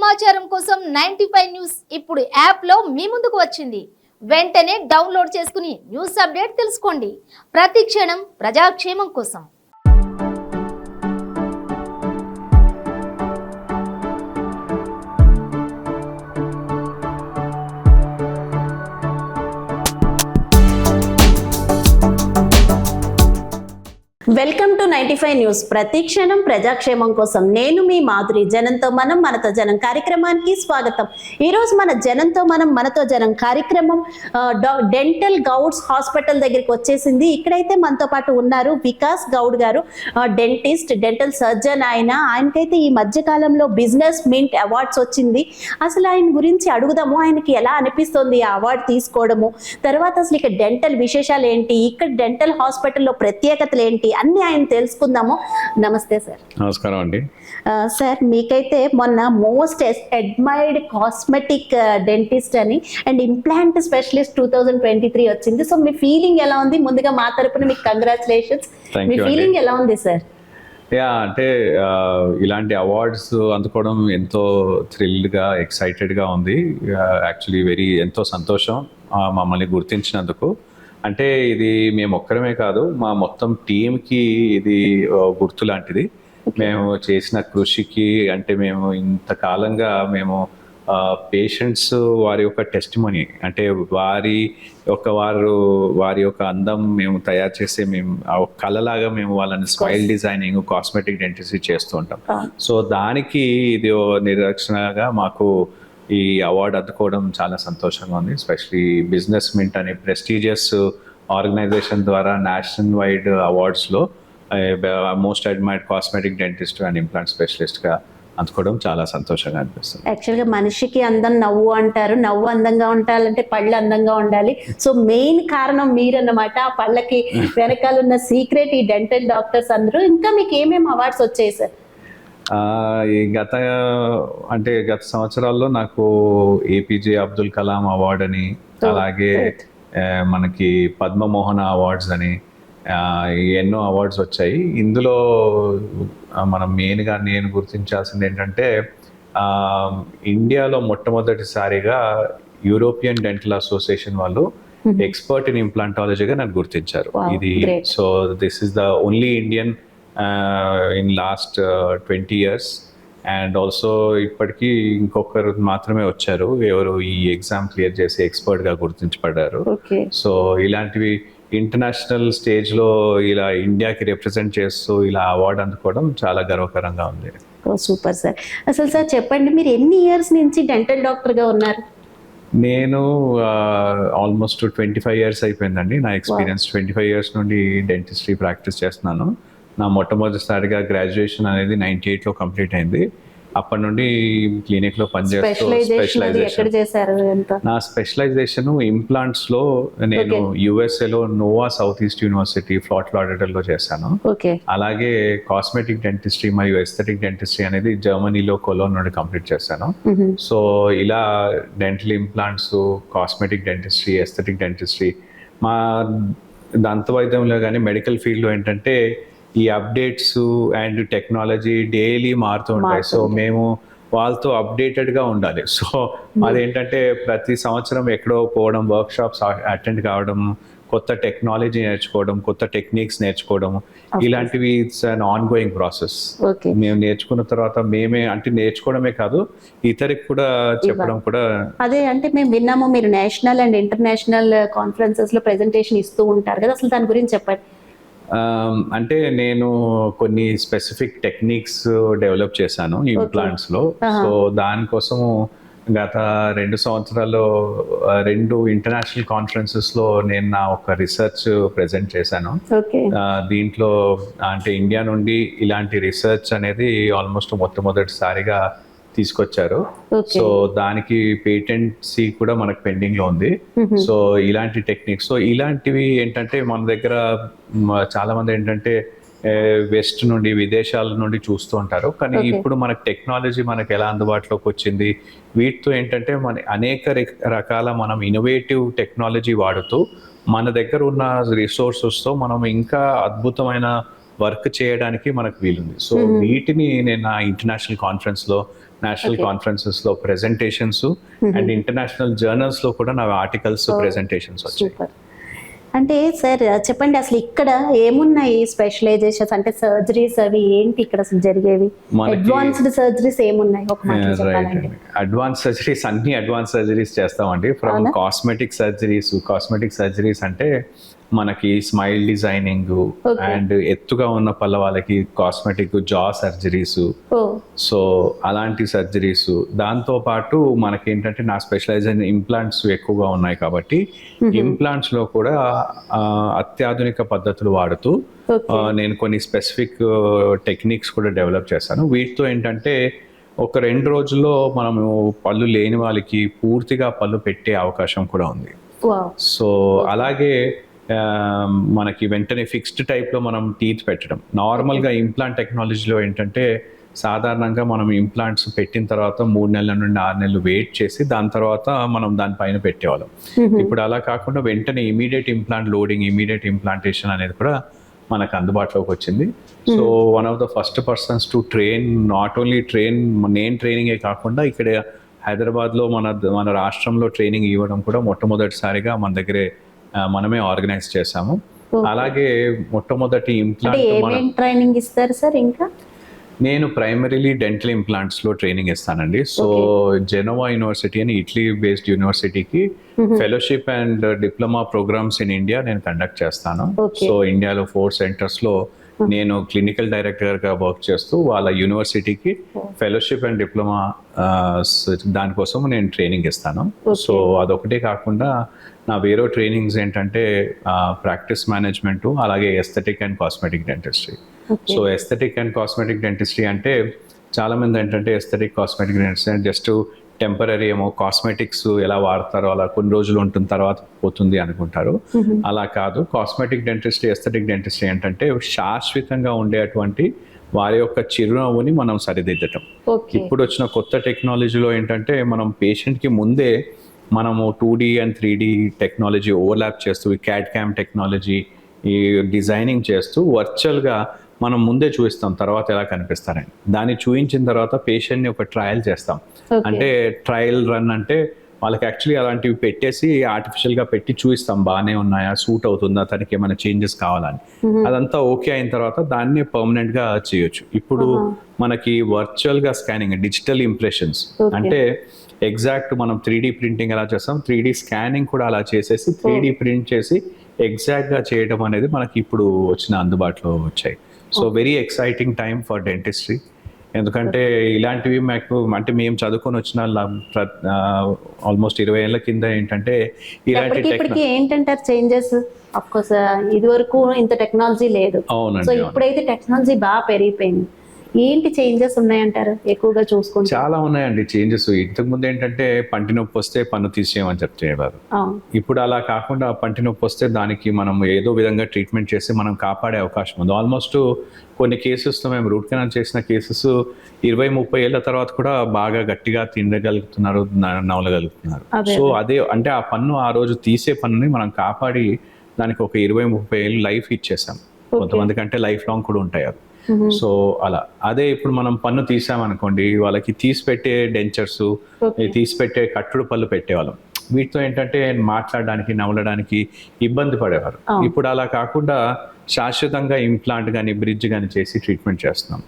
సమాచారం కోసం 95 న్యూస్ ఇప్పుడు యాప్లో మీ ముందుకు వచ్చింది. వెంటనే డౌన్లోడ్ చేసుకుని న్యూస్ అప్డేట్ తెలుసుకోండి. ప్రతి క్షణం ప్రజాక్షేమం కోసం. Welcome to 95 news. ప్రతి క్షణం ప్రజాక్షేమం కోసం. నేను మీ మాధురి. జనంతో మనం మనతో జనం కార్యక్రమానికి స్వాగతం. ఈరోజు మన జనంతో మనం మనతో జనం కార్యక్రమం డెంటల్ గౌడ్స్ హాస్పిటల్ దగ్గరికి వచ్చేసింది. ఇక్కడైతే మనతో పాటు ఉన్నారు వికాస్ గౌడ్ గారు, డెంటిస్ట్, డెంటల్ సర్జన్. ఆయనకైతే ఈ మధ్య కాలంలో బిజినెస్ మింట్ అవార్డ్స్ వచ్చింది. అసలు ఆయన గురించి అడుగుదాము. ఆయనకి ఎలా అనిపిస్తుంది ఆ అవార్డు తీసుకోవడము, తర్వాత అసలు ఇక్కడ డెంటల్ విశేషాలు ఏంటి, ఇక్కడ డెంటల్ హాస్పిటల్లో ప్రత్యేకతలు ఏంటి అన్ని ఆయన తెలుసుకుందాము. నమస్తే సార్. నమస్కారం అండి. సార్, మీకైతే మొన్న మోస్ట్ అడ్మైర్డ్ కాస్మెటిక్ డెంటిస్ట్ అని అండ్ ఇంప్లాంట్ స్పెషలిస్ట్ 2023 వచ్చింది. సో మీ ఫీలింగ్ ఎలా ఉంది? ముందుగా మా తరపున మీకు కంగ్రాచులేషన్స్. మీ ఫీలింగ్ ఎలా ఉంది సార్? అంటే ఇలాంటి అవార్డ్స్ అందుకోవడం ఎంతో థ్రిల్డ్గా, ఎక్సైటెడ్గా ఉంది. యాక్చువల్లీ ఎంతో సంతోషం మమ్మల్ని గుర్తించినందుకు. అంటే ఇది మేము ఒక్కరమే కాదు, మా మొత్తం టీంకి ఇది గుర్తు లాంటిది. మేము చేసిన కృషికి, అంటే మేము ఇంతకాలంగా మేము పేషెంట్స్ వారి యొక్క టెస్టిమనీ, అంటే వారి యొక్క అందం మేము తయారు చేసే, మేము కళలాగా మేము వాళ్ళని స్మైల్ డిజైనింగ్, కాస్మెటిక్ డెంటిస్ట్రీ చేస్తూ ఉంటాం. సో దానికి ఇది నిరక్షణగా మాకు ఈ అవార్డు అందుకోవడం చాలా సంతోషంగా ఉంది. ఎస్పెషలీ బిజినెస్ మింట్ అనే ప్రెస్టీజియస్ ఆర్గనైజేషన్ ద్వారా నేషనల్ వైడ్ అవార్డ్స్లో most admired cosmetic dentist and implant స్పెషలిస్ట్గా అందుకోవడం చాలా సంతోషంగా అనిపిస్తుంది. యాక్చువల్గా మనిషికి అందం నవ్వు అంటారు. నవ్వు అందంగా ఉండాలంటే పళ్ళు అందంగా ఉండాలి. సో మెయిన్ కారణం మీరన్నమాట. ఆ పళ్ళకి వెనకాల ఉన్న సీక్రెట్ ఈ డెంటల్ డాక్టర్స్ అందరూ. ఇంకా మీకు ఏమేమి అవార్డ్స్ వచ్చాయి సార్? గత సంవత్సరాల్లో నాకు ఏపీజే అబ్దుల్ కలాం అవార్డ్ అని, అలాగే మనకి పద్మమోహన అవార్డ్స్ అని ఎన్నో అవార్డ్స్ వచ్చాయి. ఇందులో మనం మెయిన్గా నేను గుర్తించాల్సింది ఏంటంటే, ఇండియాలో మొట్టమొదటిసారిగా యూరోపియన్ డెంటల్ అసోసియేషన్ వాళ్ళు ఎక్స్పర్ట్ ఇన్ ఇంప్లాంటాలజీగా నన్ను గుర్తించారు. ఇది so this is the only Indian in last 20 years. And also ఇప్పటికీ ఇంకొకరు మాత్రమే వచ్చారు, ఎవరు ఈ ఎగ్జామ్ క్లియర్ చేసి ఎక్స్పర్ట్గా గుర్తించబడ్డారు. సో ఇలాంటివి ఇంటర్నేషనల్ స్టేజ్లో ఇలా ఇండియాకి రిప్రజెంట్ చేస్తూ ఇలా అవార్డు అందుకోవడం చాలా గర్వకరంగా ఉంది. Super sir. అసలు సార్ చెప్పండి, మీరు ఎన్ని ఇయర్స్ నుంచి డెంటల్ డాక్టర్గా ఉన్నారు? నేను ఆల్మోస్ట్ 25 years అయిపోయిందండి నా ఎక్స్పీరియన్స్. 25 years నుండి డెంటిస్ట్రీ ప్రాక్టీస్ చేస్తున్నాను. నా మొట్టమొదటిసారిగా గ్రాడ్యుయేషన్ అనేది 98లో కంప్లీట్ అయింది. అప్పటి నుండి క్లినిక్లో పనిచేస్తూ నా స్పెషలైజేషన్ ఇంప్లాంట్స్లో నేను యుఎస్ఏలో Nova south east university Fort లాడర్లో చేశాను. అలాగే కాస్మెటిక్ డెంటిస్ట్రీ మరియు ఎస్థెటిక్ డెంటిస్ట్రీ అనేది జర్మనీలో కొలోన్ నుండి కంప్లీట్ చేశాను. సో ఇలా dental implants, cosmetic dentistry, aesthetic dentistry, మా దంత వైద్యంలో కానీ మెడికల్ ఫీల్డ్లో ఏంటంటే ఈ అప్డేట్స్ అండ్ టెక్నాలజీ డైలీ మారుతూ ఉంటాయి. సో మేము వాళ్ళతో అప్డేటెడ్గా ఉండాలి. సో అదేంటంటే ప్రతి సంవత్సరం ఎక్కడో పోవడం, వర్క్షాప్స్ అటెండ్ కావడం, కొత్త టెక్నాలజీ నేర్చుకోవడం, కొత్త టెక్నిక్స్ నేర్చుకోవడం, ఇలాంటివి it's an on going process. మేము నేర్చుకున్న తర్వాత మేమే అంటే నేర్చుకోవడమే కాదు, ఇతరికి కూడా చెప్పడం కూడా. అదే అంటే మేము విన్నాము మీరు నేషనల్ అండ్ ఇంటర్నేషనల్ కాన్ఫరెన్సెస్ లో ప్రెజెంటేషన్ ఇస్తూ ఉంటారు కదా, అసలు దాని గురించి చెప్పండి. అంటే నేను కొన్ని స్పెసిఫిక్ టెక్నిక్స్ డెవలప్ చేశాను ఇంప్లాంట్స్లో. సో దానికోసము గత 2 సంవత్సరాల్లో 2 ఇంటర్నేషనల్ కాన్ఫరెన్సెస్లో నేను నా ఒక రీసెర్చ్ ప్రెజెంట్ చేశాను. దీంట్లో అంటే ఇండియా నుండి ఇలాంటి రీసెర్చ్ అనేది ఆల్మోస్ట్ మొట్టమొదటిసారిగా తీసుకొచ్చారు. సో దానికి పేటెంట్సీ కూడా మనకు పెండింగ్ లో ఉంది. సో ఇలాంటి టెక్నిక్స్, సో ఇలాంటివి ఏంటంటే మన దగ్గర చాలా మంది ఏంటంటే వెస్ట్ నుండి, విదేశాల నుండి చూస్తూ ఉంటారు. కానీ ఇప్పుడు మనకు టెక్నాలజీ మనకు ఎలా అందుబాటులోకి వచ్చింది, వీటితో ఏంటంటే మన అనేక రకాల మనం ఇన్నోవేటివ్ టెక్నాలజీ వాడుతూ మన దగ్గర ఉన్న రిసోర్సెస్తో మనం ఇంకా అద్భుతమైన వర్క్ చేయడానికి మనకు వీలుంది. సో వీటిని నేను నా ఇంటర్నేషనల్ కాన్ఫరెన్స్ లో, నేషనల్ కాన్ఫరెన్సెస్ లో ప్రెజెంటేషన్స్ అండ్ ఇంటర్నేషనల్ జర్నల్స్ లో కూడా నా ఆర్టికల్స్ ప్రెజెంటేషన్స్ వచ్చాయి. సూపర్. అంటే సార్ చెప్పండి, అసలు ఇక్కడ ఏమున్నాయి స్పెషలైజేషన్స్, అంటే సర్జరీస్ అవి ఏంటి ఇక్కడ అసలు జరిగేవి? అడ్వాన్స్డ్ సర్జరీస్ ఏమున్నాయి ఒక మాటలో చెప్పాలంటే? అడ్వాన్స్ సర్జరీస్, అన్ని అడ్వాన్స్ సర్జరీస్ చేస్తామండి. ఫ్రమ్ కాస్మెటిక్ సర్జరీస్ అంటే మనకి స్మైల్ డిజైనింగ్ అండ్ ఎత్తుగా ఉన్న పళ్ళ వాళ్ళకి కాస్మెటిక్ జా సర్జరీస్, సో అలాంటి సర్జరీస్. దాంతో పాటు మనకి ఏంటంటే నా స్పెషలైజేషన్ ఇంప్లాంట్స్ ఎక్కువగా ఉన్నాయి కాబట్టి ఇంప్లాంట్స్ లో కూడా అత్యాధునిక పద్ధతులు వాడుతూ నేను కొన్ని స్పెసిఫిక్ టెక్నిక్స్ కూడా డెవలప్ చేశాను. వీటితో ఏంటంటే ఒక 2 రోజుల్లో మనము పళ్ళు లేని వాళ్ళకి పూర్తిగా పళ్ళు పెట్టే అవకాశం కూడా ఉంది. సో అలాగే మనకి వెంటనే ఫిక్స్డ్ టైప్లో మనం టీత్ పెట్టడం. నార్మల్గా ఇంప్లాంట్ టెక్నాలజీలో ఏంటంటే సాధారణంగా మనం ఇంప్లాంట్స్ పెట్టిన తర్వాత 3 నెలల నుండి 6 నెలలు వెయిట్ చేసి దాని తర్వాత మనం దానిపైన పెట్టేవాళ్ళం. ఇప్పుడు అలా కాకుండా వెంటనే immediate implant loading, immediate implantation అనేది కూడా మనకు అందుబాటులోకి వచ్చింది. So one of the first persons to train, not only train, నేను ట్రైనింగే కాకుండా ఇక్కడ హైదరాబాద్లో మన రాష్ట్రంలో ట్రైనింగ్ ఇవ్వడం కూడా మొట్టమొదటిసారిగా మన దగ్గరే మనమే ఆర్గనైజ్ చేసాము. అలాగే మొట్టమొదటి ఇంప్లాంట్ ట్రైనింగ్ ఇస్తారు సార్? ఇంకా నేను ప్రైమరీలీ డెంటల్ ఇంప్లాంట్స్ లో ట్రైనింగ్ ఇస్తానండి. సో జెనోవా యూనివర్సిటీ అని ఇటలీ బేస్డ్ యూనివర్సిటీకి fellowship and diploma programs in India నేను కండక్ట్ చేస్తాను. సో ఇండియాలో 4 సెంటర్స్ లో నేను క్లినికల్ డైరెక్టర్ గా వర్క్ చేస్తూ వాళ్ళ యూనివర్సిటీకి ఫెలోషిప్ అండ్ డిప్లొమా దానికోసం నేను ట్రైనింగ్ ఇస్తాను. సో అదొకటే కాకుండా నా వేరే ట్రైనింగ్స్ ఏంటంటే ప్రాక్టీస్ మేనేజ్మెంట్, అలాగే aesthetic and cosmetic dentistry. So aesthetic and cosmetic dentistry అంటే చాలా మంది ఏంటంటే ఎస్థెటిక్ కాస్మెటిక్ డెంటిస్ట్రీ అంటే జస్ట్ టెంపరీ ఏమో కాస్మెటిక్స్ ఎలా వాడతారో అలా కొన్ని రోజులు ఉంటుంది తర్వాత పోతుంది అనుకుంటారు. అలా కాదు. కాస్మెటిక్ డెంటిస్ట్రీ, ఎస్థెటిక్ డెంటిస్ట్రీ ఏంటంటే శాశ్వతంగా ఉండేటువంటి వారి యొక్క చిరునవ్వుని మనం సరిదిద్దటం. ఇప్పుడు వచ్చిన కొత్త టెక్నాలజీలో ఏంటంటే మనం పేషెంట్కి ముందే మనము 2D and 3D technology overlap చేస్తూ ఈ CAD CAM టెక్నాలజీ ఈ డిజైనింగ్ చేస్తూ వర్చువల్గా మనం ముందే చూపిస్తాం తర్వాత ఎలా కనిపిస్తారని. దాన్ని చూపించిన తర్వాత పేషెంట్ని ఒక ట్రయల్ చేస్తాం. అంటే ట్రయల్ రన్ అంటే వాళ్ళకి యాక్చువల్లీ అలాంటివి పెట్టేసి ఆర్టిఫిషియల్గా పెట్టి చూపిస్తాం బాగానే ఉన్నాయా, సూట్ అవుతుందా, తనకి ఏమైనా చేంజెస్ కావాలని. అదంతా ఓకే అయిన తర్వాత దాన్ని పర్మనెంట్గా చేయొచ్చు. ఇప్పుడు మనకి వర్చువల్గా స్కానింగ్, డిజిటల్ ఇంప్రెషన్స్ అంటే ఎగ్జాక్ట్ మనం 3D ప్రింటింగ్ ఎలా చేస్తాం, 3D స్కానింగ్ కూడా అలా చేసేసి 3D ప్రింట్ చేసి ఎగ్జాక్ట్గా చేయడం అనేది మనకి ఇప్పుడు వచ్చిన అందుబాటులో వచ్చాయి. So very exciting time for dentistry. ఎందుకంటే ఇలాంటివి మాకు అంటే మేము చదువుకొని వచ్చిన ఆల్మోస్ట్ 20 ఏళ్ల కింద ఏంటంటే ఇలాంటి ఏంటంటారు చేంజెస్? ఆఫ్ కోర్స్ ఇది వరకు ఇంత టెక్నాలజీ లేదు. సో ఇప్పుడైతే టెక్నాలజీ బాగా పెరిగిపోయింది. ఏంటి చేంజెస్ ఉన్నాయంటారు ఎక్కువగా చూసుకుంటే? చాలా ఉన్నాయండి చేంజెస్. ఇంతకు ముందు ఏంటంటే పంటి నొప్పి వస్తే పన్ను తీసేయమని చెప్తేవారు. ఇప్పుడు అలా కాకుండా పంటి నొప్పి వస్తే దానికి మనం ఏదో విధంగా ట్రీట్మెంట్ చేసి మనం కాపాడే అవకాశం ఉంది. ఆల్మోస్ట్ కొన్ని కేసెస్లో మేము రూట్ కెనాల్ చేసిన కేసెస్ 20-30 ఏళ్ల తర్వాత కూడా బాగా గట్టిగా తినగలుగుతున్నారు, నవలగలుగుతున్నారు. సో అదే అంటే ఆ పన్ను ఆ రోజు తీసే పన్నుని మనం కాపాడి దానికి ఒక 20-30 ఏళ్ళు లైఫ్ ఇచ్చేసాం. కొంతమంది కంటే లైఫ్ లాంగ్ కూడా ఉంటాయి అవి. సో అలా అదే ఇప్పుడు మనం పన్ను తీసామనుకోండి, వాళ్ళకి తీసిపెట్టే డెంచర్స్, తీసిపెట్టే కట్టుడు పళ్ళు పెట్టేవాళ్ళం. వీటితో ఏంటంటే మాట్లాడడానికి, నవ్వడానికి ఇబ్బంది పడేవారు. ఇప్పుడు అలా కాకుండా శాశ్వతంగా ఇంప్లాంట్ కానీ బ్రిడ్జ్ కానీ చేసి ట్రీట్మెంట్ చేస్తున్నాం.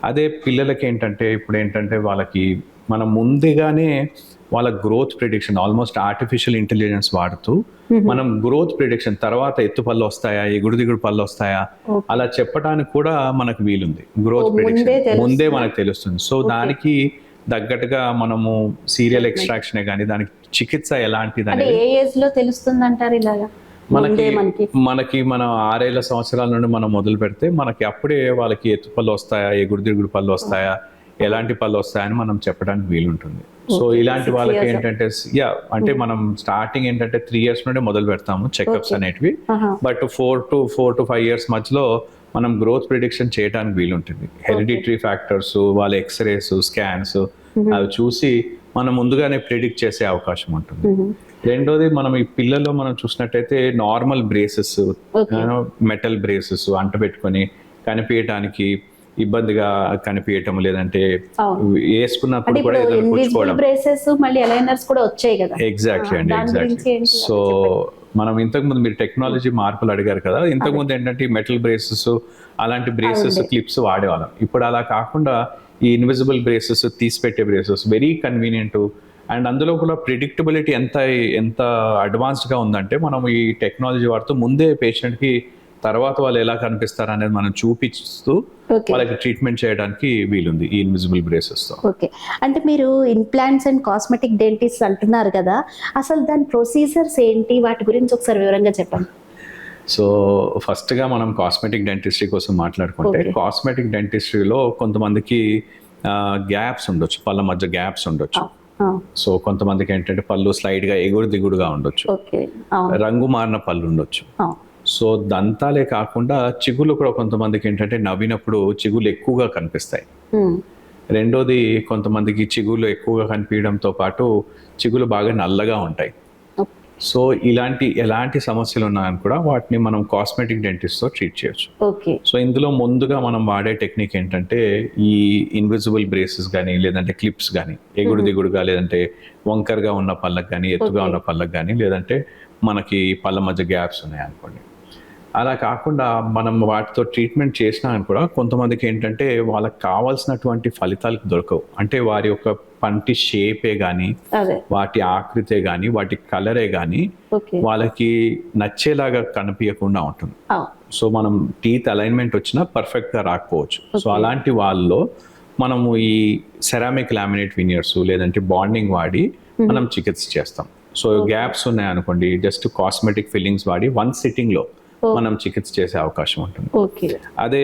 అదే పిల్లలకి ఏంటంటే ఇప్పుడు ఏంటంటే వాళ్ళకి మనం ముందుగానే వాళ్ళ growth prediction almost artificial intelligence వాడుతూ మనం గ్రోత్ ప్రిడిక్షన్ తర్వాత ఎత్తు పళ్ళు వస్తాయా, ఎగుడు దిగుడు పళ్ళు వస్తాయా అలా చెప్పడానికి కూడా మనకు వీలుంది. గ్రోత్ ప్రిడిక్షన్ ముందే మనకు తెలుస్తుంది. సో దానికి తగ్గట్టుగా మనము సీరియల్ ఎక్స్ట్రాక్షన్ కానీ దానికి చికిత్స ఎలాంటిది అనేది ఏ ఏజ్ లో తెలుస్తుంది అంటారు? ఇలాగా మనకి మన 6 ఏళ్ల సంవత్సరాల నుండి మనం మొదలు పెడితే మనకి అప్పుడే వాళ్ళకి ఎత్తు పళ్ళు వస్తాయా, ఎగుడు దిగుడు పళ్ళు వస్తాయా, ఎలాంటి పళ్ళు వస్తాయని మనం చెప్పడానికి వీలుంటుంది. సో ఇలాంటి వాళ్ళకి ఏంటంటే అంటే మనం స్టార్టింగ్ ఏంటంటే 3 years నుండి మొదలు పెడతాము చెకప్స్ అనేటివి. బట్ 4 to 5 years మధ్యలో మనం గ్రోత్ ప్రిడిక్షన్ చేయడానికి వీలుంటుంది. హెరిడిటరీ ఫ్యాక్టర్స్, వాళ్ళ ఎక్స్రేస్, స్కాన్స్ అవి చూసి మనం ముందుగానే ప్రిడిక్ట్ చేసే అవకాశం ఉంటుంది. రెండోది మనం ఈ పిల్లల్లో మనం చూసినట్టయితే నార్మల్ బ్రేసెస్, మెటల్ బ్రేసెస్ అంటబెట్టుకొని కనిపించడానికి ఇబ్బందిగా కనిపించటం, లేదంటే అవును. వేసుకున్నప్పుడు అంటే కూడా ఇప్పుడు ఏదైనా ఇన్విజిబుల్ పుచ్చుకోవడం. బ్రేసెస్ మళ్ళీ అలైనర్స్ కూడా వచ్చాయి కదా. ఎగ్జాక్ట్లీ అండి, దాని గురించి ఎగ్జాక్ట్లీ. ఏంటి సో మనం ఇంతకుముందు మీరు టెక్నాలజీ మార్పులు అడిగారు కదా, ఇంతకుముందు ఏంటంటే మెటల్ బ్రేసెస్ అలాంటి బ్రేసెస్ క్లిప్స్ వాడేవాళ్ళం. ఇప్పుడు అలా కాకుండా ఈ ఇన్విజిబుల్ బ్రేసెస్, తీసిపెట్టే బ్రేసెస్ వెరీ కన్వీనియంట్. అండ్ అందులో కూడా ప్రిడిక్టబిలిటీ ఎంత అడ్వాన్స్డ్గా ఉందంటే, మనం ఈ టెక్నాలజీ వాడుతూ ముందే పేషెంట్కి తర్వాత వాళ్ళు ఎలా కనిపిస్తారు అనేది మనం చూపిస్తూ Okay. వాళ్ళకి ట్రీట్మెంట్ చేయడానికి వీలుంది ఈ ఇన్విజిబుల్ బ్రేసెస్తో. ఓకే, అంటే మీరు ఇంప్లాంట్స్ అండ్ కాస్మెటిక్ డెంటిస్ట్ అంటున్నారు కదా, అసలు దాని ప్రొసీజర్స్ ఏంటి, వాటి గురించి ఒకసారి వివరంగా చెప్పండి. సో ఫస్ట్గా మనం కాస్మెటిక్ డెంటిస్ట్రీ కోసం మాట్లాడుకుంటే, కాస్మెటిక్ డెంటిస్ట్రీలో కొంతమందికి గ్యాప్స్ ఉండొచ్చు, పళ్ళ మధ్య గ్యాప్స్ ఉండొచ్చు. సో కొంతమందికి ఏంటంటే పళ్ళు స్లైడ్గా ఎగుడు దిగుడుగా ఉండొచ్చు, ఓకే, రంగు మారిన పళ్ళు ఉండొచ్చు. సో దంతాలే కాకుండా చిగుళ్ళు కూడా కొంతమందికి ఏంటంటే నవ్వినప్పుడు చిగుళ్ళు ఎక్కువగా కనిపిస్తాయి. రెండోది, కొంతమందికి చిగుళ్ళు ఎక్కువగా కనిపించడంతో పాటు చిగుళ్ళు బాగా నల్లగా ఉంటాయి. సో ఎలాంటి సమస్యలు ఉన్నాయని కూడా వాటిని మనం కాస్మెటిక్ డెంటిస్ట్తో ట్రీట్ చేయొచ్చు. ఓకే. సో ఇందులో ముందుగా మనం వాడే టెక్నిక్ ఏంటంటే ఈ ఇన్విజిబుల్ బ్రేసెస్ కానీ, లేదంటే క్లిప్స్ కానీ, ఎగుడు దిగుడుగా లేదంటే వంకరగా ఉన్న పళ్ళకు కానీ, ఎత్తుగా ఉన్న పళ్ళకు కానీ, లేదంటే మనకి పళ్ళ మధ్య గ్యాప్స్ ఉన్నాయి అనుకోండి, అలా కాకుండా మనం వాటితో ట్రీట్మెంట్ చేసినా కూడా కొంతమందికి ఏంటంటే వాళ్ళకి కావాల్సినటువంటి ఫలితాలు దొరకవు. అంటే వారి యొక్క పంటి షేపే కానీ, వాటి ఆకృతే కానీ, వాటి కలరే కానీ వాళ్ళకి నచ్చేలాగా కనిపించకుండా ఉంటుంది. సో మనం టీత్ అలైన్మెంట్ వచ్చినా పర్ఫెక్ట్గా రాకపోవచ్చు. సో అలాంటి వాళ్ళలో మనము ఈ సెరామిక్ లామినేట్ వినియర్స్ లేదంటే బాండింగ్ వాడి మనం చికిత్స చేస్తాం. సో గ్యాప్స్ ఉన్నాయనుకోండి, జస్ట్ కాస్మెటిక్ ఫిల్లింగ్స్ వాడి 1 సిట్టింగ్ లో మనం చికిత్స చేసే అవకాశం ఉంటుంది. అదే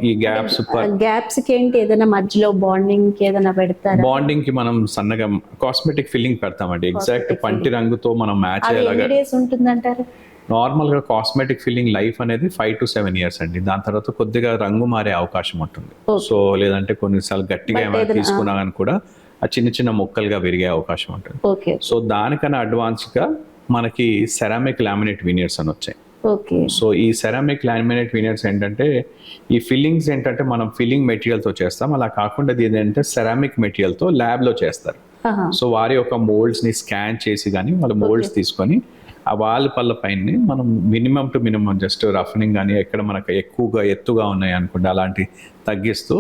ఈ గ్యాప్స్ కి ఏంటి, ఏదైనా మధ్యలో బాండింగ్ కి ఏదైనా పెడతారా? బాండింగ్ కి మనం సన్నగా కాస్మెటిక్ ఫిల్లింగ్ పెడతామండి, ఎగ్జాక్ట్ పంటి రంగుతో మనం మ్యాచ్ అయ్యేలాగా. ఉంటుందంటారు నార్మల్ గా కాస్మెటిక్ ఫిల్లింగ్ లైఫ్ అనేది 5 to 7 years అండి. దాని తర్వాత కొద్దిగా రంగు మారే అవకాశం ఉంటుంది. సో లేదంటే కొన్నిసార్లు గట్టిగా ఏమైనా తీసుకున్నా కానీ కూడా ఆ చిన్న చిన్న మొక్కలుగా పెరిగే అవకాశం ఉంటుంది. సో దానికన్నా అడ్వాన్స్ గా మనకి సెరామిక్ లామినేట్ వినియర్స్ అని వచ్చాయి. సో ఈ సెరామిక్ లామినేట్ వినియర్స్ ఏంటంటే ఈ ఫిల్లింగ్స్ ఏంటంటే మనం ఫిల్లింగ్ మెటీరియల్ తో చేస్తాం. అలా కాకుండా ఇది ఏంటంటే సెరామిక్ మెటీరియల్ తో ల్యాబ్ లో చేస్తారు. సో వారి యొక్క మోల్డ్స్ ని స్కాన్ చేసి కానీ వాళ్ళ మోల్డ్స్ తీసుకొని ఆ వాళ్ళ పళ్ళ పైన మనం మినిమం టు మినిమం జస్ట్ రఫనింగ్ కానీ, ఎక్కడ మనకు ఎక్కువగా ఎత్తుగా ఉన్నాయి అనుకుంటే అలాంటి తగ్గిస్తూ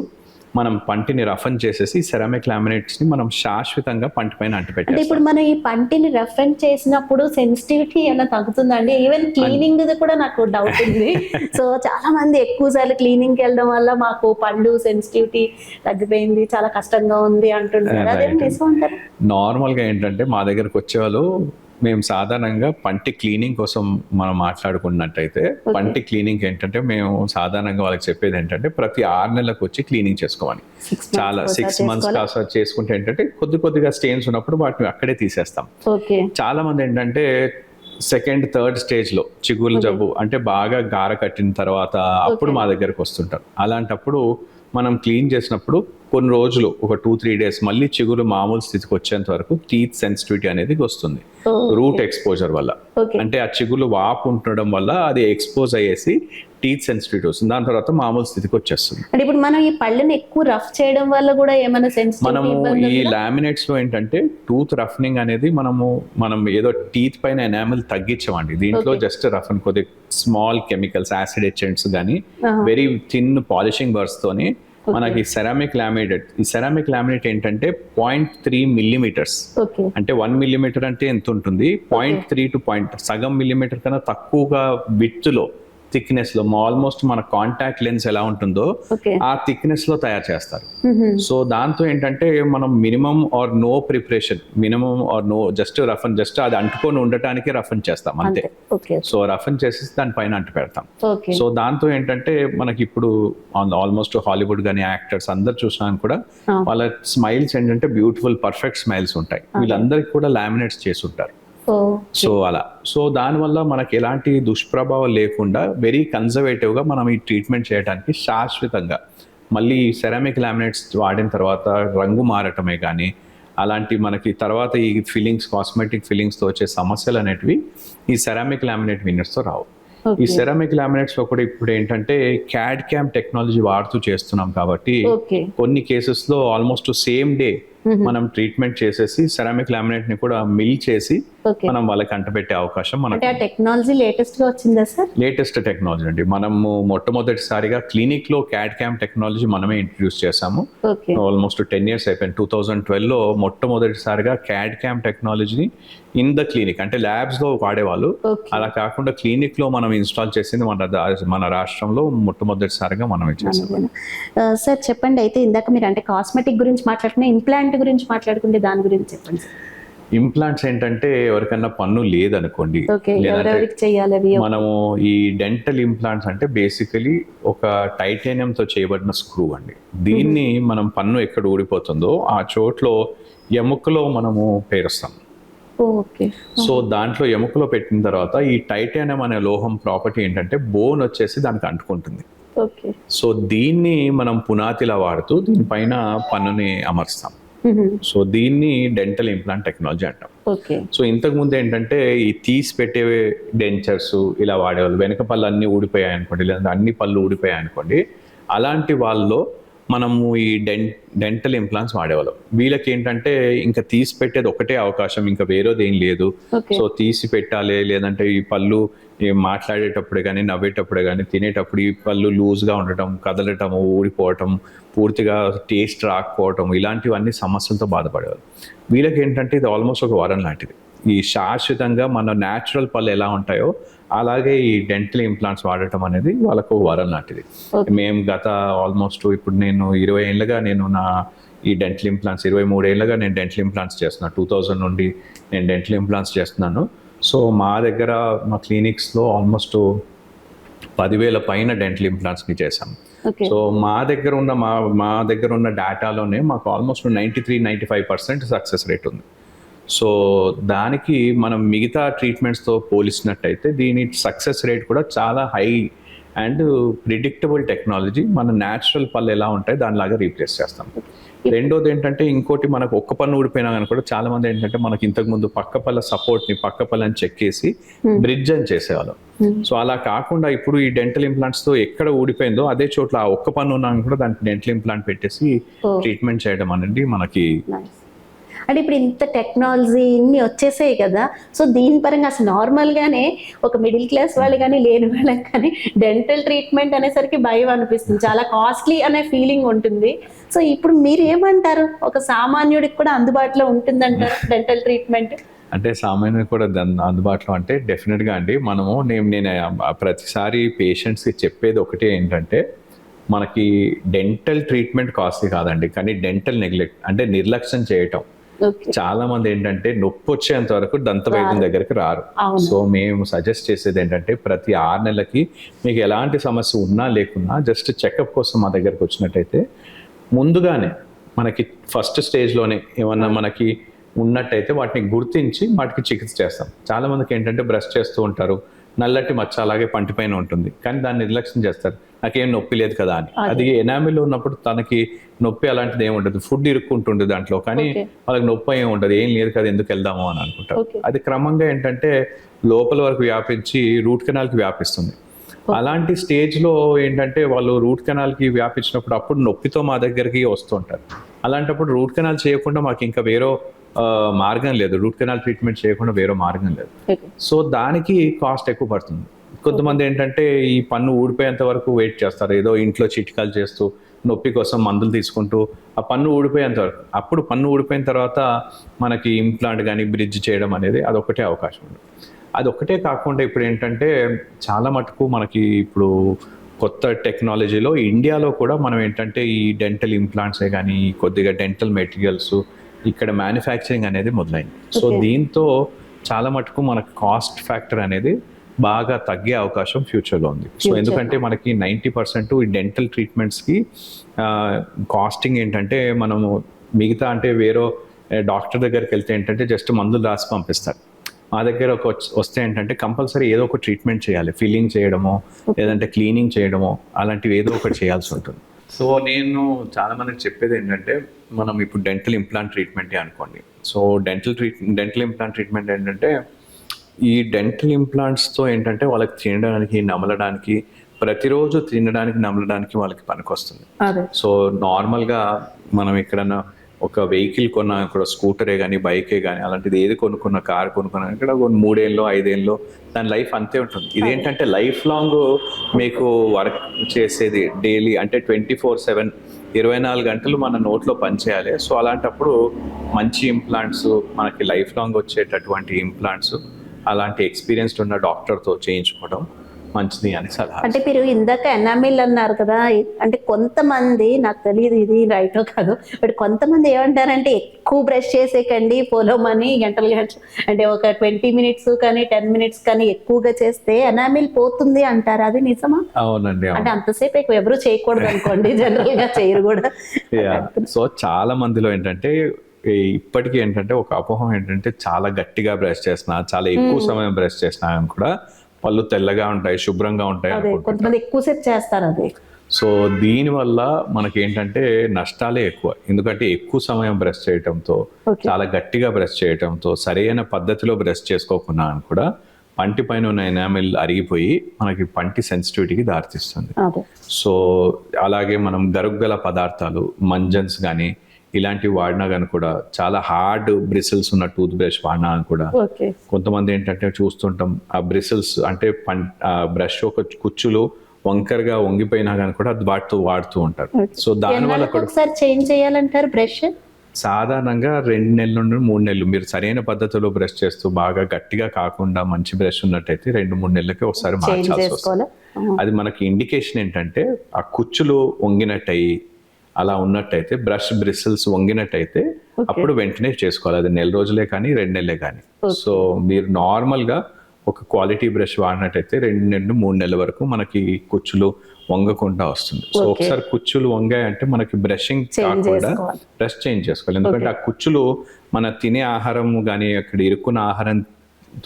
మనం పంటిని రఫన్ చేసేసి సెరామిక్ లామినేట్స్ ని మనం శాశ్వతంగా పంటి పైన అంటిపెట్టాలి. ఇప్పుడు మనం ఈ పంటిని రఫన్ చేసినప్పుడు సెన్సిటివిటీ ఏమైనా తగ్గుతుందండి? ఈవెన్ క్లీనింగ్ కూడా నాకు డౌట్ ఉంది. సో చాలా మంది ఎక్కువ సార్లు క్లీనింగ్ కి వెళ్ళడం వల్ల మాకు పళ్ళు సెన్సిటివిటీ తగ్గిపోయింది, చాలా కష్టంగా ఉంది అంటున్నారు. అదేం నిజం అంటారు? నార్మల్ గా ఏంటంటే మా దగ్గరకు వచ్చేవాళ్ళు మేము సాధారణంగా పంటి క్లీనింగ్ కోసం మనం మాట్లాడుకున్నట్టయితే, పంటి క్లీనింగ్ ఏంటంటే మేము సాధారణంగా వాళ్ళకి చెప్పేది ఏంటంటే ప్రతి 6 నెలలకు వచ్చి క్లీనింగ్ చేసుకోమని. చాలా 6 months కాస్త చేసుకుంటే ఏంటంటే కొద్దిగా స్టెయిన్స్ ఉన్నప్పుడు వాటిని అక్కడే తీసేస్తాం. చాలా మంది ఏంటంటే సెకండ్, థర్డ్ స్టేజ్ లో చిగుళ్ళు జబ్బు అంటే బాగా గార కట్టిన తర్వాత అప్పుడు మా దగ్గరకు వస్తుంటారు. అలాంటప్పుడు మనం క్లీన్ చేసినప్పుడు కొన్ని రోజులు ఒక 2-3 days మళ్ళీ చిగురు మామూలు స్థితికి వచ్చేంత వరకు టీత్ సెన్సిటివిటీ అనేది వస్తుంది రూట్ ఎక్స్పోజర్ వల్ల. అంటే ఆ చిగురు వాపు ఉండడం వల్ల అది ఎక్స్పోజ్ అయ్యేసి టీత్ సెన్సిటివిటీ వస్తుంది. దాని తర్వాత మామూలు స్థితికి వచ్చేస్తుంది. అంటే ఇప్పుడు మనం ఈ పళ్ళని ఎక్కువ రఫ్ చేయడం వల్ల కూడా ఏమైనా మనము ఈ లామినేట్స్ లో ఏంటంటే టూత్ రఫనింగ్ అనేది మనం ఏదో టీత్ పైన ఎనామిల్ తగ్గించమండి. దీంట్లో జస్ట్ రఫన్ కొద్ది స్మాల్ కెమికల్స్, యాసిడ్ ఎచెంట్స్ కానీ వెరీ థిన్ పాలిషింగ్ బర్స్ తోని మనకి సెరామిక్ లామినేట్ ఏంటంటే 0.3 millimeters. అంటే 1 millimeter అంటే ఎంత ఉంటుంది, 0.3 to సగం మిల్లీమీటర్ కన్నా తక్కువగా విడ్త్ లో, థిక్నెస్ లో, ఆల్మోస్ట్ మన కాంటాక్ట్ లెన్స్ ఎలా ఉంటుందో ఆ థిక్నెస్ లో తయారు చేస్తారు. సో దాంతో ఏంటంటే మనం minimum or no preparation, just roughen, just అది అంటుకొని ఉండటానికి రఫన్ చేస్తాం అంతే. సో రఫన్ చేసేసి దాని పైన అంటు పెడతాం. సో దాంతో ఏంటంటే మనకి ఇప్పుడు ఆల్మోస్ట్ హాలీవుడ్ గానీ యాక్టర్స్ అందరు చూసినా కూడా వాళ్ళ స్మైల్స్ ఏంటంటే బ్యూటిఫుల్ పర్ఫెక్ట్ స్మైల్స్ ఉంటాయి. వీళ్ళందరికీ కూడా లామినేట్స్ చేసి ఉంటారు. సో అలా, సో దానివల్ల మనకి ఎలాంటి దుష్ప్రభావం లేకుండా వెరీ కన్జర్వేటివ్ గా మనం ఈ ట్రీట్మెంట్ చేయడానికి శాశ్వతంగా మళ్ళీ సెరామిక్ లామినేట్స్ వాడిన తర్వాత రంగు మారటమే కానీ అలాంటి మనకి తర్వాత ఈ ఫిల్లింగ్స్, కాస్మెటిక్ ఫిల్లింగ్స్ తో వచ్చే సమస్యలు అనేటివి ఈ సెరామిక్ లామినేట్ వినియర్స్ తో రావు. ఈ సెరామిక్ లామినేట్స్ లో కూడా ఇప్పుడు ఏంటంటే క్యాడ్ క్యామ్ టెక్నాలజీ వాడుతూ చేస్తున్నాం కాబట్టి ఓకే కొన్ని కేసెస్ లో ఆల్మోస్ట్ సేమ్ డే మనం ట్రీట్మెంట్ చేసేసి సెరామిక్ లామినేట్ ని కూడా మిల్ చేసి ఓకే మనం వాళ్ళకి అంటపెట్టే అవకాశం అంటే మనకు ఆ టెక్నాలజీ లేటెస్ట్ గా వచ్చిందా సార్? లేటెస్ట్ టెక్నాలజీ అండి. మనము మొట్టమొదటిసారిగా క్లినిక్ లో క్యాడ్ క్యామ్ టెక్నాలజీ మనమే ఇంట్రడ్యూస్ చేసాము. ఓకే ఆల్మోస్ట్ 10 years అయిపోయింది. 2012 లో మొట్టమొదటిసారిగా క్యాడ్ క్యామ్ టెక్నాలజీని ఇన్ ద క్లినిక్ అంటే ల్యాబ్స్ లో వాడేవాళ్ళు. ఓకే అలా కాకుండా క్లినిక్ లో మనం ఇన్స్టాల్ చేసింది మన రాష్ట్రంలో మొట్టమొదటిసారిగా మనమే చేసాం. సార్ చెప్పండి, అయితే ఇందాక మీరు అంటే కాస్మెటిక్ గురించి మాట్లాడుకునే ఇంప్లాంట్ గురించి మాట్లాడుకుంటే దాని గురించి చెప్పండి సార్. ఇంప్లాంట్స్ ఏంటంటే ఎవరికైనా పన్ను లేదనుకోండి, ఓకే లేదంటే ఎవరెవరికి చేయాలి అవి? మనము ఈ డెంటల్ ఇంప్లాంట్స్ అంటే బేసికలీ ఒక టైటానియం తో చేయబడిన స్క్రూ అండి. దీన్ని మనం పన్ను ఎక్కడ ఊడిపోతుందో ఆ చోట్లో ఎముకలో మనము పేరుస్తాం. ఓకే సో దాంట్లో ఎముకలో పెట్టిన తర్వాత ఈ టైటానియం అనే లోహం ప్రాపర్టీ ఏంటంటే బోన్ వచ్చేసి దానికి అంటుకుంటుంది. ఓకే సో దీన్ని మనం పునాతిలా వాడుతూ దీనిపైన పన్నుని అమర్స్తాం. సో దీన్ని డెంటల్ ఇంప్లాంట్ టెక్నాలజీ అంటాం. ఓకే సో ఇంతకు ముందు ఏంటంటే ఈ తీసి పెట్టే డెంచర్స్ ఇలా వాడేవాళ్ళు. వెనక పళ్ళు అన్ని ఊడిపోయాయి అనుకోండి, లేదంటే అన్ని పళ్ళు ఊడిపోయాయి అనుకోండి, అలాంటి వాళ్ళలో మనము ఈ డెంటల్ ఇంప్లాంట్స్ వాడేవాళ్ళం. వీళ్ళకి ఏంటంటే ఇంకా తీసి పెట్టేది ఒకటే అవకాశం, ఇంకా వేరేది ఏం లేదు. సో తీసి పెట్టాలి, లేదంటే ఈ పళ్ళు మాట్లాడేటప్పుడు కానీ నవ్వేటప్పుడు కానీ తినేటప్పుడు ఈ పళ్ళు లూజ్గా ఉండటం, కదలటం, ఊడిపోవటం, పూర్తిగా టేస్ట్ రాకపోవటం, ఇలాంటివన్నీ సమస్యలతో బాధపడేవాళ్ళు. వీళ్ళకి ఏంటంటే ఇది ఆల్మోస్ట్ ఒక వరం లాంటిది. ఈ శాశ్వతంగా మన న్యాచురల్ పళ్ళు ఎలా ఉంటాయో అలాగే ఈ డెంటల్ ఇంప్లాంట్స్ వాడటం అనేది వాళ్ళకు వరం లాంటిది. మేము గత ఆల్మోస్ట్ ఇప్పుడు నేను 20 ఏళ్ళుగా నేను నా ఈ డెంటల్ ఇంప్లాంట్స్ 23 ఏళ్ళుగా నేను డెంటల్ ఇంప్లాంట్స్ చేస్తున్నాను. 2000 నుండి నేను డెంటల్ ఇంప్లాంట్స్ చేస్తున్నాను. సో మా దగ్గర మా క్లినిక్స్లో ఆల్మోస్ట్ 10,000 పైన డెంటల్ ఇంప్లాంట్స్ని చేశాం. సో మా దగ్గర ఉన్న డేటాలోనే మాకు ఆల్మోస్ట్ 93-95% సక్సెస్ రేట్ ఉంది. సో దానికి మనం మిగతా ట్రీట్మెంట్స్తో పోలిసినట్టయితే దీని సక్సెస్ రేట్ కూడా చాలా హై అండ్ ప్రిడిక్టబుల్ టెక్నాలజీ. మన న్యాచురల్ పళ్ళు ఎలా ఉంటాయి దానిలాగా రీప్లేస్ చేస్తాం. రెండోది ఏంటంటే ఇంకోటి మనకు ఒక్క పన్ను ఊడిపోయినా కానీ కూడా చాలా మంది ఏంటంటే మనకి ఇంతకుముందు పక్క పళ్ళ సపోర్ట్ని పక్క పళ్ళని చెక్కేసి బ్రిడ్జ్ అని చేసేవాళ్ళం. సో అలా కాకుండా ఇప్పుడు ఈ డెంటల్ ఇంప్లాంట్స్తో ఎక్కడ ఊడిపోయిందో అదే చోట్ల ఆ ఒక్క పన్ను ఉన్నా కూడా దానికి డెంటల్ ఇంప్లాంట్ పెట్టేసి ట్రీట్మెంట్ చేయడం అనేది మనకి. అంటే ఇప్పుడు ఇంత టెక్నాలజీ ఇన్ని వచ్చేసాయి కదా, సో దీని పరంగా అసలు నార్మల్గానే ఒక మిడిల్ క్లాస్ వాళ్ళు కానీ లేని వాళ్ళకి కానీ డెంటల్ ట్రీట్మెంట్ అనేసరికి భయం అనిపిస్తుంది, చాలా కాస్ట్లీ అనే ఫీలింగ్ ఉంటుంది. సో ఇప్పుడు మీరు ఏమంటారు, ఒక సామాన్యుడికి కూడా అందుబాటులో ఉంటుందంటారు డెంటల్ ట్రీట్మెంట్? అంటే సామాన్యుడికి కూడా అందుబాటులో అంటే డెఫినెట్గా అండి. నేను ప్రతిసారి పేషెంట్స్కి చెప్పేది ఒకటే ఏంటంటే మనకి డెంటల్ ట్రీట్మెంట్ కాస్ట్లీ కాదండి, కానీ డెంటల్ నెగ్లెక్ట్ అంటే నిర్లక్ష్యం చేయటం. చాలా మంది ఏంటంటే నొప్పి వచ్చేంత వరకు దంత వైద్యం దగ్గరికి రారు. సో మేము సజెస్ట్ చేసేది ఏంటంటే ప్రతి 6 నెలలకి మీకు ఎలాంటి సమస్య ఉన్నా లేకున్నా జస్ట్ చెకప్ కోసం మా దగ్గరకు వచ్చినట్టయితే ముందుగానే మనకి ఫస్ట్ స్టేజ్లోనే ఏమన్నా మనకి ఉన్నట్టయితే వాటిని గుర్తించి వాటికి చికిత్స చేస్తాం. చాలా మందికి ఏంటంటే బ్రష్ చేస్తూ ఉంటారు, నల్లటి మచ్చ అలాగే పంటిపైన ఉంటుంది, కానీ దాన్ని నిర్లక్ష్యం చేస్తారు, నాకేం నొప్పి లేదు కదా అని. అది ఎనామిల్లో ఉన్నప్పుడు తనకి నొప్పి అలాంటిది ఏమి ఉండదు, ఫుడ్ ఇరుక్కుంటుంది దాంట్లో, కానీ వాళ్ళకి నొప్పి ఏమి ఉండదు, ఏం లేదు కదా ఎందుకు వెళ్దాము అని అనుకుంటారు. అది క్రమంగా ఏంటంటే లోపల వరకు వ్యాపించి రూట్ కెనాల్కి వ్యాపిస్తుంది. అలాంటి స్టేజ్లో ఏంటంటే వాళ్ళు రూట్ కెనాల్కి వ్యాపించినప్పుడు అప్పుడు నొప్పితో మా దగ్గరికి వస్తుంటారు. అలాంటప్పుడు రూట్ కెనాల్ చేయకుండా మాకు ఇంకా వేరే మార్గం లేదు, రూట్ కెనాల్ ట్రీట్మెంట్ చేయకుండా వేరే మార్గం లేదు. సో దానికి కాస్ట్ ఎక్కువ పడుతుంది. కొంతమంది ఏంటంటే ఈ పన్ను ఊడిపోయేంత వరకు వెయిట్ చేస్తారు, ఏదో ఇంట్లో చిట్కాలు చేస్తూ నొప్పి కోసం మందులు తీసుకుంటూ ఆ పన్ను ఊడిపోయేంత వరకు. అప్పుడు పన్ను ఊడిపోయిన తర్వాత మనకి ఇంప్లాంట్ కానీ బ్రిడ్జ్ చేయడం అనేది అదొకటే అవకాశం ఉంది. అదొక్కటే కాకుండా ఇప్పుడు ఏంటంటే చాలా మటుకు మనకి ఇప్పుడు కొత్త టెక్నాలజీలో ఇండియాలో కూడా మనం ఏంటంటే ఈ డెంటల్ ఇంప్లాంట్సే కానీ కొద్దిగా డెంటల్ మెటీరియల్స్ ఇక్కడ మ్యానుఫ్యాక్చరింగ్ అనేది మొదలైంది. సో దీంతో చాలా మటుకు మనకు కాస్ట్ ఫ్యాక్టర్ అనేది బాగా తగ్గే అవకాశం ఫ్యూచర్లో ఉంది. సో ఎందుకంటే మనకి 90% ఈ డెంటల్ ట్రీట్మెంట్స్కి కాస్టింగ్ ఏంటంటే మనము మిగతా అంటే వేరే డాక్టర్ దగ్గరికి వెళ్తే ఏంటంటే జస్ట్ మందులు రాసి పంపిస్తారు. మా దగ్గర వస్తే ఏంటంటే కంపల్సరీ ఏదో ఒక ట్రీట్మెంట్ చేయాలి, ఫిల్లింగ్ చేయడమో లేదంటే క్లీనింగ్ చేయడమో అలాంటివి ఏదో ఒకటి చేయాల్సి ఉంటుంది. సో నేను చాలా మందికి చెప్పేది ఏంటంటే మనం ఇప్పుడు డెంటల్ ఇంప్లాంట్ ట్రీట్మెంటే అనుకోండి. సో డెంటల్ ఇంప్లాంట్ ట్రీట్మెంట్ ఏంటంటే ఈ డెంటల్ ఇంప్లాంట్స్తో ఏంటంటే వాళ్ళకి తినడానికి, నమలడానికి, ప్రతిరోజు తినడానికి, నమలడానికి వాళ్ళకి పనికొస్తుంది. అదే సో నార్మల్గా మనం ఎక్కడన్నా ఒక వెహికల్ కొన్నా కూడా, స్కూటరే కానీ, బైకే కానీ, అలాంటిది ఏది కొనుక్కున్న, కార్ కొనుక్కున్నా ఇక్కడ 3 ఏళ్ళు 5 ఏళ్ళు దాని లైఫ్ అంతే ఉంటుంది. ఇదేంటంటే లైఫ్ లాంగ్ మీకు వర్క్ చేసేది డైలీ, అంటే 24/7 24 గంటలు మన నోట్లో పనిచేయాలి. సో అలాంటప్పుడు మంచి ఇంప్లాంట్స్, మనకి లైఫ్ లాంగ్ వచ్చేటటువంటి ఇంప్లాంట్స్ అలాంటి ఎక్స్పీరియన్స్డ్ ఉన్న డాక్టర్తో చేయించుకోవడం మంచిది అని సలహా. అంటే మీరు ఇందాక ఎనామిల్ అన్నారు కదా, అంటే కొంతమంది, నాకు తెలియదు ఇది రైటో కాదు, బట్ కొంతమంది ఏమంటారంటే ఎక్కువ బ్రష్ చేసేకండి పోలోమని గంటలు అంటే ఒక 20 minutes కానీ 10 minutes కానీ ఎక్కువగా చేస్తే ఎనామిల్ పోతుంది అంటారు, అది నిజమా? అవునండి. అంటే అంతసేపు ఎక్కువ ఎవరు చేయకూడదు అనుకోండి, జనరల్ గా చేయరు కూడా. సో చాలా మందిలో ఏంటంటే ఇప్పటికీ ఏంటంటే ఒక అపోహం ఏంటంటే చాలా గట్టిగా బ్రష్ చేసినా, చాలా ఎక్కువ సమయం బ్రష్ చేసినా కూడా పళ్ళు తెల్లగా ఉంటాయి, శుభ్రంగా ఉంటాయి. కొంతమంది ఎక్కువసేపు చేస్తారు అది. సో దీనివల్ల మనకి ఏంటంటే నష్టాలే ఎక్కువ. ఎందుకంటే ఎక్కువ సమయం బ్రష్ చేయటంతో, చాలా గట్టిగా బ్రష్ చేయటంతో, సరైన పద్ధతిలో బ్రష్ చేసుకోకుండా కూడా పంటి పైన ఉన్న ఎనామిల్ అరిగిపోయి మనకి పంటి సెన్సిటివిటీకి దారితీస్తుంది. సో అలాగే మనం గరుగ్గల పదార్థాలు, మంజన్స్ కానీ ఇలాంటివి వాడినా కానీ కూడా, చాలా హార్డ్ బ్రిసిల్స్ ఉన్న టూత్ బ్రష్ వాడినా కూడా, కొంతమంది ఏంటంటే చూస్తుంటాం ఆ బ్రిసిల్స్ అంటే బ్రష్ ఒక కుచ్చులు వంకరగా వంగిపోయినా కానీ కూడా వాటితో వాడుతూ ఉంటారు. సో దానివల్ల ఒకసారి చేంజ్ చేయాలంటారు బ్రష్. సాధారణంగా 2 నెలల నుండి 3 నెలలు మీరు సరైన పద్ధతిలో బ్రష్ చేస్తూ బాగా గట్టిగా కాకుండా మంచి బ్రష్ ఉన్నట్టయితే 2-3 నెలలకి ఒకసారి మార్చాల్సి వస్తుంది. అది మనకి ఇండికేషన్ ఏంటంటే ఆ కుచ్చులు వంగినట్టయి అలా ఉన్నట్టయితే, బ్రష్ బ్రిసిల్స్ వంగినట్టయితే అప్పుడు వెంటనే చేసుకోవాలి. అది 1 రోజులే కానీ 2 నెలలే కానీ. సో మీరు నార్మల్గా ఒక క్వాలిటీ బ్రష్ వాడినట్టయితే 2 నుండి 3 నెలల వరకు మనకి కుచ్చులు వంగకుండా వస్తుంది. సో ఒకసారి కుచ్చులు వంగాయంటే మనకి బ్రషింగ్ కాకుండా బ్రష్ చేంజ్ చేసుకోవాలి. ఎందుకంటే ఆ కుచ్చులు మన తినే ఆహారం కానీ అక్కడ ఇరుక్కున్న ఆహారం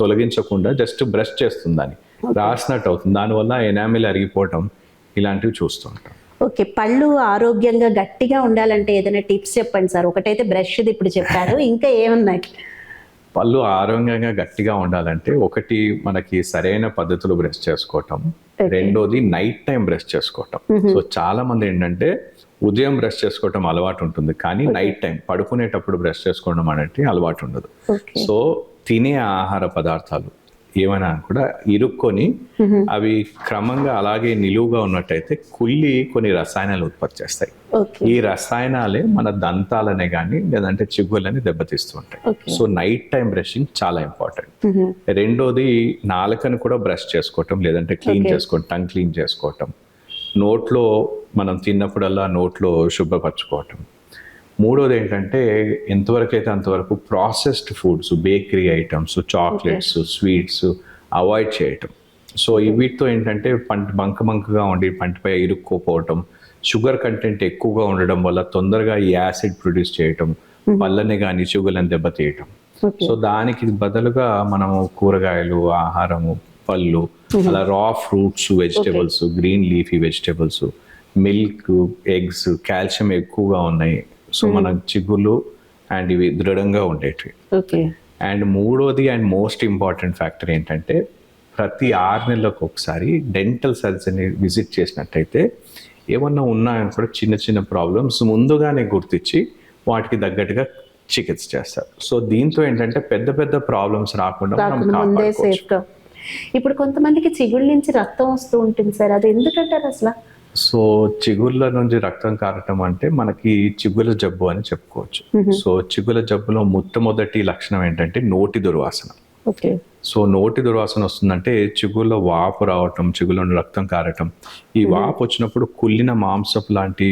తొలగించకుండా జస్ట్ బ్రష్ చేస్తుంది, దాన్ని రాసినట్టు అవుతుంది. దానివల్ల ఎనామిల్ అరిగిపోవటం ఇలాంటివి చూస్తుంటాం. ఓకే, పళ్ళు ఆరోగ్యంగా గట్టిగా ఉండాలంటే ఏదైనా టిప్స్ చెప్పండి సార్. ఒకటైతే బ్రష్ ఇప్పుడు చెప్పారు, ఇంకా ఏమున్నాయి? పళ్ళు ఆరోగ్యంగా గట్టిగా ఉండాలంటే ఒకటి మనకి సరైన పద్ధతిలో బ్రష్ చేసుకోవటం, రెండోది నైట్ టైం బ్రష్ చేసుకోవటం. సో చాలా మంది ఏంటంటే ఉదయం బ్రష్ చేసుకోవటం అలవాటు ఉంటుంది, కానీ నైట్ టైం పడుకునేటప్పుడు బ్రష్ చేసుకోవడం అనేది అలవాటు ఉండదు. సో తినే ఆహార పదార్థాలు ఏమైనా కూడా ఇరుక్కొని అవి క్రమంగా అలాగే నిలువుగా ఉన్నట్టయితే కుళ్ళి కొన్ని రసాయనాలు ఉత్పత్తి చేస్తాయి. ఈ రసాయనాలే మన దంతాలనే కానీ లేదంటే చిగుళ్ళని దెబ్బతీస్తూ ఉంటాయి. సో నైట్ టైం బ్రషింగ్ చాలా ఇంపార్టెంట్. రెండోది నాలుకను కూడా బ్రష్ చేసుకోవటం లేదంటే క్లీన్ చేసుకోవటం, టంగ్ క్లీన్ చేసుకోవటం, నోట్లో మనం తిన్నప్పుడల్లా నోట్లో శుభ్రపరచుకోవటం. మూడోది ఏంటంటే ఎంతవరకు అయితే అంతవరకు processed foods, bakery items, chocolates, sweets avoid చేయటం. సో వీటితో ఏంటంటే బంకగా ఉండి పంటిపై ఇరుక్కోపోవటం, షుగర్ కంటెంట్ ఎక్కువగా ఉండడం వల్ల తొందరగా ఈ యాసిడ్ ప్రొడ్యూస్ చేయటం, పళ్ళని కానీ చిగుళ్ళని దెబ్బతీయటం. సో దానికి బదులుగా మనము కూరగాయలు, ఆహారము, పళ్ళు, అలా రా fruits, vegetables, green leafy vegetables, milk, eggs, calcium ఎక్కువగా ఉన్నాయి. సో మన చిగుళ్ళు అండ్ ఇవి దృఢంగా ఉండేటివి. అండ్ మూడోది అండ్ మోస్ట్ ఇంపార్టెంట్ ఫ్యాక్టర్ ఏంటంటే ప్రతి 6 నెలలకు ఒకసారి డెంటల్ సర్జన్ విజిట్ చేసినట్టయితే ఏమన్నా ఉన్నాయని కూడా చిన్న చిన్న ప్రాబ్లమ్స్ ముందుగానే గుర్తించి వాటికి తగ్గట్టుగా చికిత్స చేస్తారు. సో దీంతో ఏంటంటే పెద్ద పెద్ద ప్రాబ్లమ్స్ రాకుండా మనం కాపాడుకోవచ్చు. ఇప్పుడు కొంతమందికి చిగుళ్ళ నుంచి రక్తం వస్తూ ఉంటుంది సార్, అది ఎందుకంటారు అసలు? సో చిగుళ్ళ నుంచి రక్తం కారటం అంటే మనకి చిగుళ్ళ జబ్బు అని చెప్పుకోవచ్చు. సో చిగుళ్ళ జబ్బులో మొట్టమొదటి లక్షణం ఏంటంటే నోటి దుర్వాసన. సో నోటి దుర్వాసన వస్తుందంటే చిగుళ్ళ వాపు రావటం, చిగుళ్ళ రక్తం కారటం. ఈ వాపు వచ్చినప్పుడు కుళ్ళిన మాంసపు లాంటి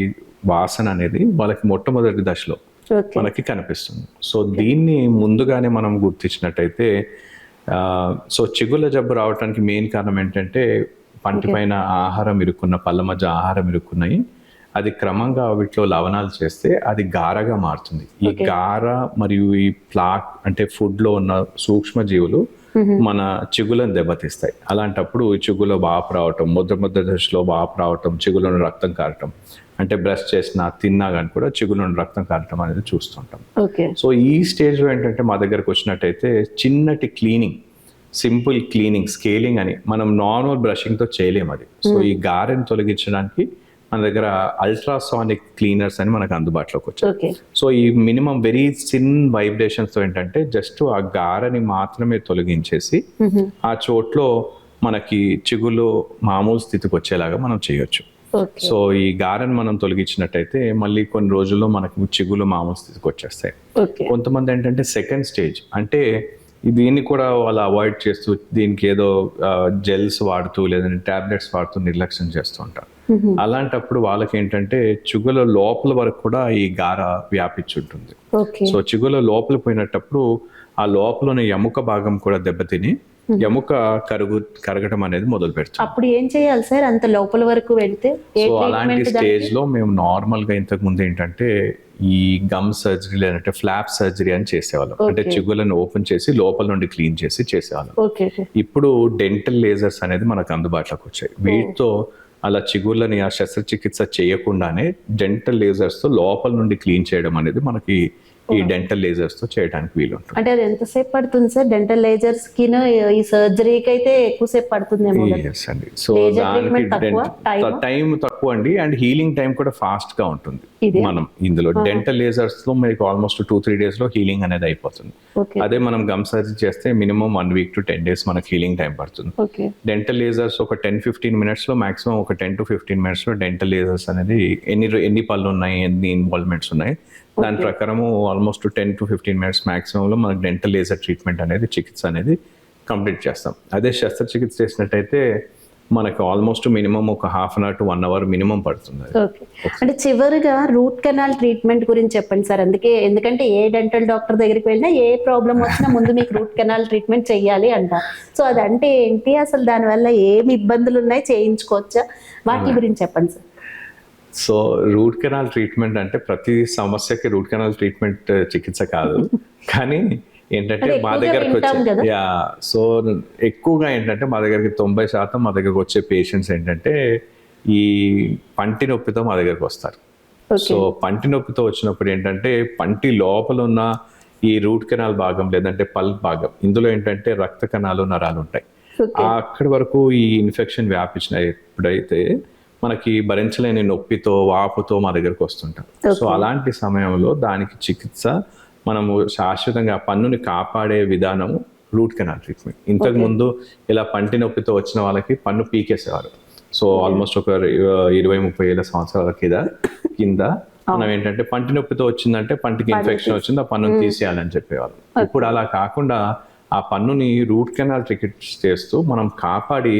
వాసన అనేది వాళ్ళకి మొట్టమొదటి దశలో మనకి కనిపిస్తుంది. సో దీన్ని ముందుగానే మనం గుర్తించినట్టయితే, సో చిగుళ్ళ జబ్బు రావడానికి మెయిన్ కారణం ఏంటంటే పంటి పైన ఆహారం ఇరుక్కున్న, పళ్ళ మధ్య ఆహారం ఇరుక్కున్నాయి, అది క్రమంగా వీటిలో లవణాలు చేస్తే అది గారగా మారుతుంది. ఈ గార మరియు ఈ ప్లాక్ అంటే ఫుడ్ లో ఉన్న సూక్ష్మ జీవులు మన చిగులను దెబ్బతీస్తాయి. అలాంటప్పుడు చిగులో వాపు రావటం, మొదటి దశలో వాపు రావటం, చిగులను రక్తం కారటం, అంటే బ్రష్ చేసినా తిన్నా కానీ కూడా చిగులను రక్తం కారటం అనేది చూస్తుంటాం. సో ఈ స్టేజ్లో ఏంటంటే మా దగ్గరకు వచ్చినట్టయితే చిన్నటి క్లీనింగ్ సింపుల్ క్లీనింగ్, స్కేలింగ్ అని మనం నార్మల్ బ్రషింగ్తో చేయలేము అది. సో ఈ గారెని తొలగించడానికి మన దగ్గర అల్ట్రాసానిక్ క్లీనర్స్ అని మనకు అందుబాటులోకి వచ్చాయి. ఓకే. సో ఈ మినిమం వెరీ చిన్ వైబ్రేషన్స్తో ఏంటంటే జస్ట్ ఆ గారని మాత్రమే తొలగించేసి ఆ చోట్లో మనకి చిగులు మామూలు స్థితికి వచ్చేలాగా మనం చేయొచ్చు. ఓకే. సో ఈ గారెని మనం తొలగించినట్టయితే మళ్ళీ కొన్ని రోజుల్లో మనకు చిగులు మామూలు స్థితికి వచ్చేస్తాయి. ఓకే. కొంతమంది ఏంటంటే సెకండ్ స్టేజ్ అంటే దీన్ని కూడా వాళ్ళు అవాయిడ్ చేస్తూ దీనికి ఏదో జెల్స్ వాడుతూ లేదంటే టాబ్లెట్స్ వాడుతూ నిర్లక్ష్యం చేస్తూ ఉంటారు. అలాంటప్పుడు వాళ్ళకి ఏంటంటే చిగుల లోపల వరకు కూడా ఈ గార వ్యాపించి ఉంటుంది. ఓకే. సో చిగుల లోపల పోయినప్పుడు ఆ లోపల ఎముక భాగం కూడా దెబ్బతిని ఎముక కరగటం అనేది మొదలు పెడుతుంది. అప్పుడు ఏం చేయాలి సార్ అంత లోపల వరకు వెళ్తే? సో అలాంటి స్టేజ్ లో మేము నార్మల్ గా ఇంతకు ముందు ఏంటంటే ఈ గమ్ సర్జరీ లేదంటే ఫ్లాప్ సర్జరీ అని చేసేవాళ్ళం. అంటే చిగులను ఓపెన్ చేసి లోపల నుండి క్లీన్ చేసి చేసేవాళ్ళం. ఓకే. ఇప్పుడు డెంటల్ లేజర్స్ అనేది మనకు అందుబాటులోకి వచ్చాయి. వీటితో అలా చిగుళ్ళని ఆ శస్త్రచికిత్స చేయకుండానే డెంటల్ లేజర్స్ తో లోపల నుండి క్లీన్ చేయడం అనేది మనకి ఈ డెంటల్ లేజర్స్ తో చేయడానికి వీలు ఉంటుంది. అంటే అది ఎంతసేపు పడుతుంది సార్? డెంటల్ లేజర్స్ కి ఈ సర్జరీకి అయితే ఎక్కువసేపు పడుతుందేమో కదా? Yes అండి. సో దానికి టైం తక్కువ అండి, అండ్ హీలింగ్ టైం కూడా ఫాస్ట్ గా ఉంటుంది. మనం ఇందులో డెంటల్ లేజర్స్ లో మీకు ఆల్మోస్ట్ 2-3 days లో హీలింగ్ అనేది అయిపోతుంది. అదే మనం గమ్ సర్జరీ చేస్తే మినిమం 1 week to 10 days మనకి హీలింగ్ టైం పడుతుంది. డెంటల్ లేజర్స్ ఒక 10-15 minutes లో మాక్సిమం ఒక 10 to 15 minutes లో డెంటల్ లేజర్స్ అనేది ఎన్ని పళ్ళు ఉన్నాయి, ఎన్ని ఇన్వాల్వ్మెంట్స్ ఉన్నాయి దాని ప్రకారము ఆల్మోస్ట్ 10 to 15 minutes మాక్సిమం లో మనకి డెంటల్ లేజర్ ట్రీట్మెంట్ అనేది చికిత్స అనేది కంప్లీట్ చేస్తాం. అదే శస్త్రచికిత్స చేసినట్టయితే మనకు ఆల్మోస్ట్ మినిమం ఒక 1/2 hour to 1 hour మినిమం పడుతుంది. అంటే చివరిగా రూట్ కెనాల్ ట్రీట్మెంట్ గురించి చెప్పండి సార్. ఎందుకంటే ఏ డెంటల్ డాక్టర్ దగ్గరికి వెళ్ళినా ఏ ప్రాబ్లం వచ్చినా ముందు మీకు రూట్ కెనాల్ ట్రీట్మెంట్ చెయ్యాలి అంట. సో అదంటే ఏంటి, అసలు దానివల్ల ఏమి ఇబ్బందులు ఉన్నాయి, చేయించుకోవచ్చా, వాటి గురించి చెప్పండి sir. So root canal treatment అంటే ప్రతి సమస్యకి రూట్ కెనాల్ ట్రీట్మెంట్ చికిత్స కాదు, కానీ ఏంటంటే మా దగ్గరకు వచ్చే సో ఎక్కువగా ఏంటంటే మా దగ్గరికి 90% మా దగ్గరకు వచ్చే పేషెంట్స్ ఏంటంటే ఈ పంటి నొప్పితో మా దగ్గరకు వస్తారు. సో పంటి నొప్పితో వచ్చినప్పుడు ఏంటంటే పంటి లోపల ఉన్న ఈ రూట్ కెనాల్ భాగం లేదంటే పల్ప్ భాగం, ఇందులో ఏంటంటే రక్త కణాలు, నరాలు ఉంటాయి. అక్కడి వరకు ఈ ఇన్ఫెక్షన్ వ్యాపించిన ఎప్పుడైతే మనకి భరించలేని నొప్పితో, వాపుతో మా దగ్గరకు వస్తుంటారు. సో అలాంటి సమయంలో దానికి చికిత్స మనము శాశ్వతంగా పన్నుని కాపాడే విధానము రూట్ కెనాల్ ట్రీట్మెంట్. ఇంతకు ముందు ఇలా పంటి నొప్పితో వచ్చిన వాళ్ళకి పన్ను పీకేసేవారు. సో ఆల్మోస్ట్ ఒక 20-30 ఏళ్ళ సంవత్సరాల కింద మనం ఏంటంటే పంటి నొప్పితో వచ్చిందంటే పంటికి ఇన్ఫెక్షన్ వచ్చింది, ఆ పన్నుని తీసేయాలని చెప్పేవాళ్ళు. ఇప్పుడు అలా కాకుండా ఆ పన్నుని రూట్ కెనాల్ ట్రీట్మెంట్ చేస్తూ మనం కాపాడి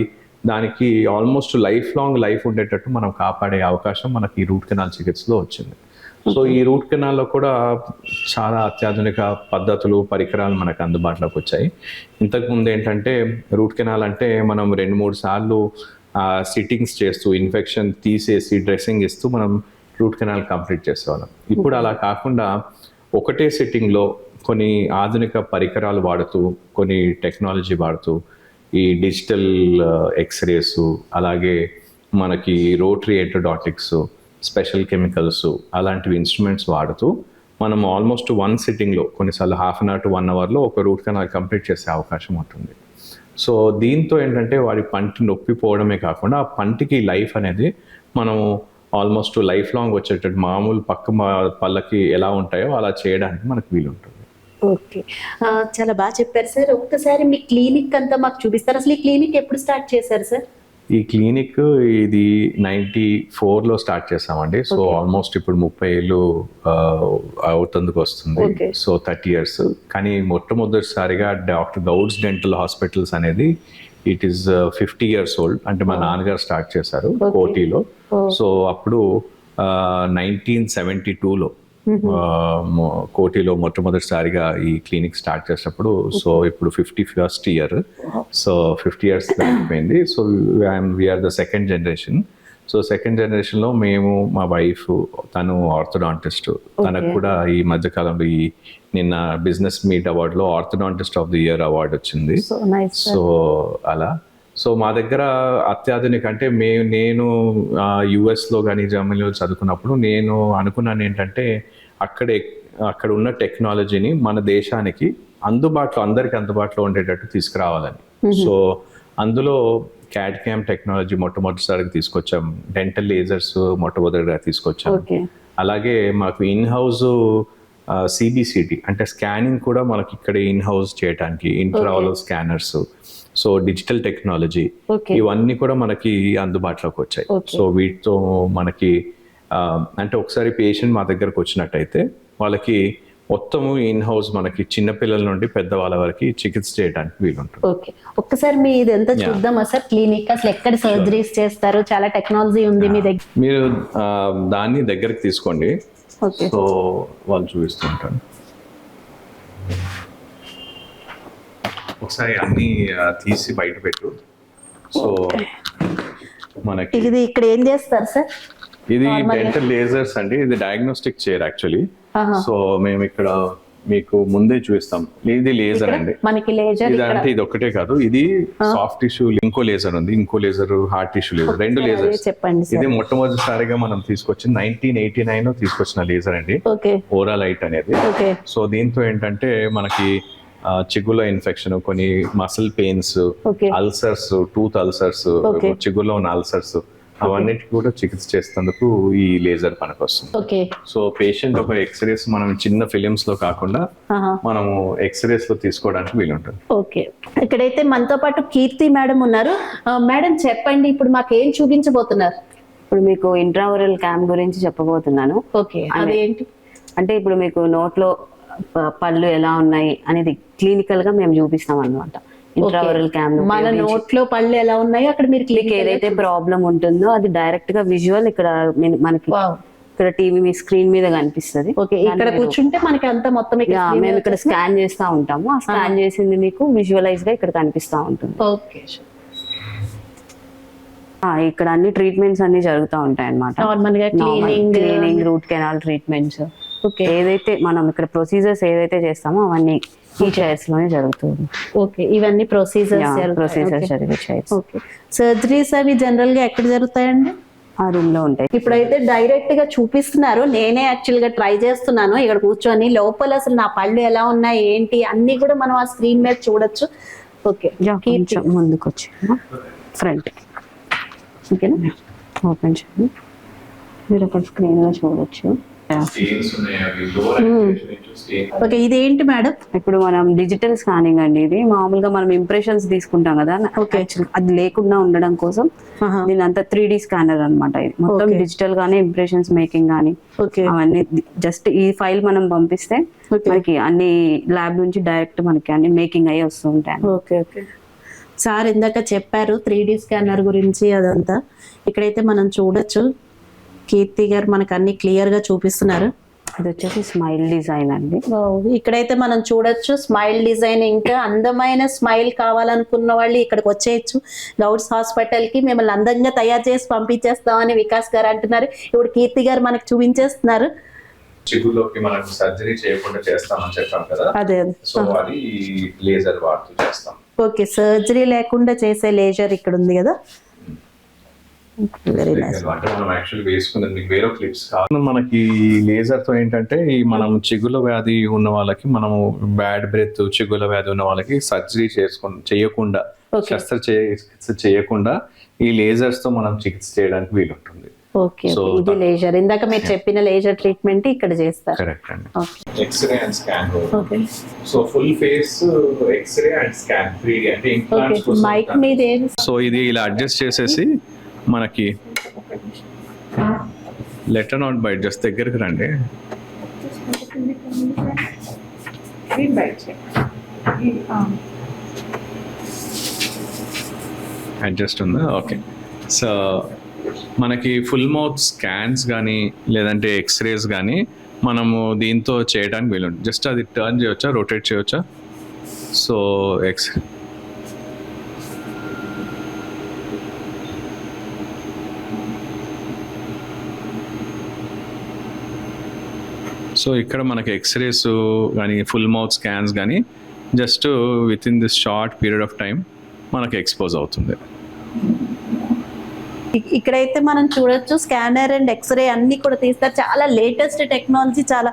దానికి ఆల్మోస్ట్ లైఫ్ లాంగ్ లైఫ్ ఉండేటట్టు మనం కాపాడే అవకాశం మనకి ఈ రూట్ కెనాల్ చికిత్సలో వచ్చింది. సో ఈ రూట్ కెనాల్లో కూడా చాలా అత్యాధునిక పద్ధతులు, పరికరాలు మనకు అందుబాటులోకి వచ్చాయి. ఇంతకుముందు ఏంటంటే రూట్ కెనాల్ అంటే మనం 2-3 సార్లు సిట్టింగ్స్ చేస్తూ ఇన్ఫెక్షన్ తీసేసి డ్రెస్సింగ్ ఇస్తూ మనం రూట్ కెనాల్ కంప్లీట్ చేసేవాళ్ళం. ఇప్పుడు అలా కాకుండా ఒకటే సిట్టింగ్లో కొన్ని ఆధునిక పరికరాలు వాడుతూ, కొన్ని టెక్నాలజీ వాడుతూ, ఈ డిజిటల్ ఎక్స్రేస్, అలాగే మనకి రోటరీ ఎంటోడాటిక్స్, స్పెషల్ కెమికల్స్ అలాంటివి ఇన్స్ట్రుమెంట్స్ వాడుతూ మనం ఆల్మోస్ట్ 1 సిట్టింగ్లో కొన్నిసార్లు 1/2 hour to 1 hour ఒక రూట్ కెనాల్ కంప్లీట్ చేసే అవకాశం ఉంటుంది. సో దీంతో ఏంటంటే వాడి పంటి నొప్పి పోవడమే కాకుండా ఆ పంటికి లైఫ్ అనేది మనము ఆల్మోస్ట్ లైఫ్ లాంగ్ వచ్చేటట్టు మామూలు పక్క పళ్ళకి ఎలా ఉంటాయో అలా చేయడానికి మనకు వీలుంటుంది. ఓకే, చాలా బాగా చెప్పారు సార్. ఒక్కసారి మీ క్లినిక్ అంతా మాకు చూపిస్తారు. అసలు ఈ క్లినిక్ ఎప్పుడు స్టార్ట్ చేశారు సార్? ఈ క్లినిక్ ఇది 94లో స్టార్ట్ చేసామండి. సో ఆల్మోస్ట్ ఇప్పుడు 30 ఏళ్ళు అవుతుందుకు వస్తుంది. So 30 years. కానీ మొట్టమొదటిసారిగా డాక్టర్ గౌడ్స్ డెంటల్ హాస్పిటల్స్ అనేది ఇట్ ఈస్ 50 years old. అంటే మా నాన్నగారు స్టార్ట్ చేశారు కోటిలో. సో అప్పుడు 1972లో కోటిలో మొట్టమొదటిసారిగా ఈ క్లినిక్ స్టార్ట్ చేసినప్పుడు. సో ఇప్పుడు 51st year. సో 50 years అయిపోయింది. So we are the second generation. So సెకండ్ జనరేషన్లో మేము, మా వైఫ్, తను ఆర్థోడాంటిస్ట్, తనకు కూడా ఈ మధ్యకాలంలో ఈ నిన్న బిజినెస్ మీట్ అవార్డులో orthodontist of the year award వచ్చింది. సో అలా సో మా దగ్గర అత్యాధునిక అంటే నేను యుఎస్లో కానీ జర్మనీలో చదువుకున్నప్పుడు నేను అనుకున్నాను ఏంటంటే అక్కడ ఉన్న టెక్నాలజీని మన దేశానికి అందరికి అందుబాటులో ఉండేటట్టు తీసుకురావాలని. సో అందులో CAD CAM టెక్నాలజీ మొట్టమొదటిసారిగా తీసుకొచ్చాం, డెంటల్ లేజర్స్ మొట్టమొదటిగా తీసుకొచ్చాం. అలాగే మాకు ఇన్ హౌస్ CBCT అంటే స్కానింగ్ కూడా మనకి ఇక్కడ ఇన్ హౌస్ చేయడానికి ఇంట్రావల్ స్కానర్స్, సో డిజిటల్ టెక్నాలజీ ఇవన్నీ కూడా మనకి అందుబాటులోకి వచ్చాయి. సో వీటితో మనకి అంటే ఒకసారి పేషెంట్ మా దగ్గరకు వచ్చినట్టయితే వాళ్ళకి మొత్తము ఇన్ హౌస్ మనకి చిన్నపిల్లల నుండి పెద్దవాళ్ళ వరకు చికిత్స చేయడానికి వీలుంటుంది. ఓకే, ఒక్కసారి మీ ఇదంతా చూద్దామా సార్? క్లినిక్ అసలు ఎక్కడ సర్జరీస్ చేస్తారు? చాలా టెక్నాలజీ ఉంది మీ దగ్గర. మీరు దాన్ని దగ్గరికి తీసుకోండి. సో వాళ్ళు చూపిస్తుంటాను. ఒకసారి అన్ని తీసి బయట పెట్టు. సో మనకి ఇది ఇక్కడ ఏం చేస్తారు సార్? ఇది డెంటల్ లేజర్స్ అండి. ఇది డయాగ్నోస్టిక్ చైర్ యాక్చువల్లీ. సో మేము ఇక్కడ మీకు ముందే చూపిస్తాం. ఇది లేజర్ అండి మనకి. లేజర్ ఇది అంటే ఇది ఒక్కటే కాదు, ఇది సాఫ్ట్ టిష్యూ ఇంకో లేజర్ ఉంది, ఇంకో లేజర్ హార్డ్ టిష్యూ లేజర్, రెండు లేజర్స్. చెప్పండి. ఇది మొట్టమొదటిసారిగా మనం తీసుకొచ్చిన 1989 తీసుకొచ్చిన లేజర్ అండి, ఓరల్ లైట్ అనేది. సో దీంతో ఏంటంటే మనకి చిగుళ్ళ ఇన్ఫెక్షన్, కొన్ని muscle pains, ulcers, tooth ulcers, చిగుళ్ళలో ఉన్న అల్సర్స్ అవన్నిటికి కూడా చికిత్స చేసేందుకు ఈ లేజర్ పనికొస్తుంది. సో పేషెంట్ ఒక ఎక్స్రేస్ మనం చిన్న ఫిలిమ్స్ లో కాకుండా మనము ఎక్స్రేస్ లో తీసుకోవడానికి వీలుంటుంది. ఓకే, ఇక్కడైతే మనతో పాటు కీర్తి మేడం ఉన్నారు. మేడం చెప్పండి, ఇప్పుడు మాకు ఏం చూపించబోతున్నారు? ఇప్పుడు మీకు ఇంట్రావరల్ క్యామ్ గురించి చెప్పబోతున్నాను. ఓకే, అదేంటి అంటే ఇప్పుడు మీకు నోట్లో పళ్ళు ఎలా ఉన్నాయి అనేది క్లినికల్ గా మేము చూపిస్తాం అన్నమాట. ఇంట్రావరల్ క్యామ్ మన నోట్లో పళ్ళు ఎలా ఉన్నాయో అక్కడ మీరు ఏదైతే ప్రాబ్లం ఉంటుందో అది డైరెక్ట్ గా విజువల్ ఇక్కడ మనకి ఇక్కడ టీవీ మీ స్క్రీన్ మీద కనిపిస్తుంది. ఓకే, ఇక్కడ కూర్చుంటే మనకి అంతా మొత్తం మేము ఇక్కడ స్కాన్ చేస్తా ఉంటాము. ఆ స్కాన్ చేసింది మీకు విజువలైజ్ గా ఇక్కడ కనిపిస్తా ఉంటుంది. ఓకే, ఇక్కడ అన్ని ట్రీట్మెంట్స్ అన్ని జరుగుతూ ఉంటాయి అన్నమాట. క్లీనింగ్, రూట్ కెనాల్ ట్రీట్మెంట్స్, ఏదైతే మనం ఇక్కడ ప్రొసీజర్స్ ఏదైతే చేస్తామో అవన్నీ ఈ చైర్స్ లోనే జరుగుతుంది. ఓకే, ఇవన్నీ ప్రొసీజర్స్ జరిగే చైర్స్. ఓకే, సర్జరీస్ అవి జనరల్ గా ఎక్కడ జరుగుతాయండి? ఆ రూమ్ లో ఉంటాయి. ఇప్పుడైతే డైరెక్ట్ గా చూపిస్తున్నారు. నేనే యాక్చువల్ గా ట్రై చేస్తున్నాను ఇక్కడ కూర్చొని. లోపల అసలు నా పళ్ళు ఎలా ఉన్నాయి ఏంటి అన్ని కూడా మనం ఆ స్క్రీన్ మీద చూడొచ్చు. ఓకే, ముందుకు వచ్చి ఫ్రంట్ ఓకేనా, ఓపెన్ చేయండి. మీరు అక్కడ స్క్రీన్ లో చూడొచ్చు. ఓకే, ఇదేంటి మేడం? ఇప్పుడు మనం డిజిటల్ స్కానింగ్ అండి. ఇది మామూలుగా మనం ఇంప్రెషన్స్ తీసుకుంటాం కదా, అది లేకుండా ఉండడం కోసం దీని అంతా 3D స్కానర్ అన్నమాట. ఇది మొత్తం డిజిటల్ గానే ఇంప్రెషన్స్ మేకింగ్ గానీ అవన్నీ జస్ట్ ఈ ఫైల్ మనం పంపిస్తే మనకి అన్ని ల్యాబ్ నుంచి డైరెక్ట్ మనకి అన్ని మేకింగ్ అయ్యి వస్తూ ఉంటాయి. ఓకే ఓకే, సార్ ఇందాక చెప్పారు 3D స్కానర్ గురించి అదంతా. ఇక్కడైతే మనం చూడొచ్చు, కీర్తి గారు మనకు అన్ని క్లియర్ గా చూపిస్తున్నారు. ఇది వచ్చేసి స్మైల్ డిజైన్ అండి. ఇక్కడైతే మనం చూడొచ్చు స్మైల్ డిజైన్. ఇంకా అందమైన స్మైల్ కావాలనుకున్న వాళ్ళు ఇక్కడికి వచ్చేయచ్చు. గౌడ్స్ హాస్పిటల్ కి మిమ్మల్ని అందంగా తయారు చేసి పంపించేస్తామని వికాస్ గారు అంటున్నారు. ఇప్పుడు కీర్తి గారు మనకు చూపించేస్తున్నారు. చిగుళ్ళలోకి మనకు సర్జరీ చేయకుండా చేస్తామని చెప్పాం కదా, అదే సో అది లేజర్ వాడుతూ చేస్తాం. ఓకే, సర్జరీ లేకుండా చేసే లేజర్ ఇక్కడ ఉంది కదా. Very nice. అంటే మనం యాక్చువల్లీ వేసుకున్నది మీకు వేరే క్లిప్స్ కాదు. మనకి లేజర్ తో ఏంటంటే ఈ మనం చిగుళ్ళ వ్యాధి ఉన్న వాళ్ళకి, మనము బ్యాడ్ బ్రెత్ చిగుళ్ళ వ్యాధి ఉన్న వాళ్ళకి సర్జరీ చేయకుండా, శస్త్రచికిత్స చేయకుండా ఈ లేజర్స్ తో మనం చికిత్స చేయడానికి వీలుంటుంది. ఓకే, ఇది లేజర్. ఇందాక మీరు చెప్పిన లేజర్ ట్రీట్మెంట్ ఇక్కడ చేస్తారు. కరెక్ట్ అండి. X-ray and scan. Okay, so full face X-ray and scan 3D అంటే ఇంప్లాంట్స్ కోసం. మైక్ మీద ఏది? సో ఇది ఇలా అడ్జస్ట్ చేసేసి మనకి లెటర్ నాట్ బైట్, జస్ట్ దగ్గరికి రండి. అడ్జస్ట్ ఉందా? ఓకే. సో మనకి ఫుల్ మౌత్ స్కాన్స్ కానీ లేదంటే ఎక్స్రేస్ కానీ మనము దీంతో చేయడానికి వీలుంటుంది. జస్ట్ అది టర్న్ చేయవచ్చా, రొటేట్ చేయవచ్చా? సో సో ఇక్కడ మనకి ఎక్స్రేస్ కానీ ఫుల్ మౌత్ స్కాన్స్ కానీ just with in this short period of time మనకి ఎక్స్పోజ్ అవుతుంది. ఇక్కడైతే మనం చూడొచ్చు స్కానర్ అండ్ ఎక్స్రే అన్ని కూడా తీస్తారు. చాలా లేటెస్ట్ టెక్నాలజీ, చాలా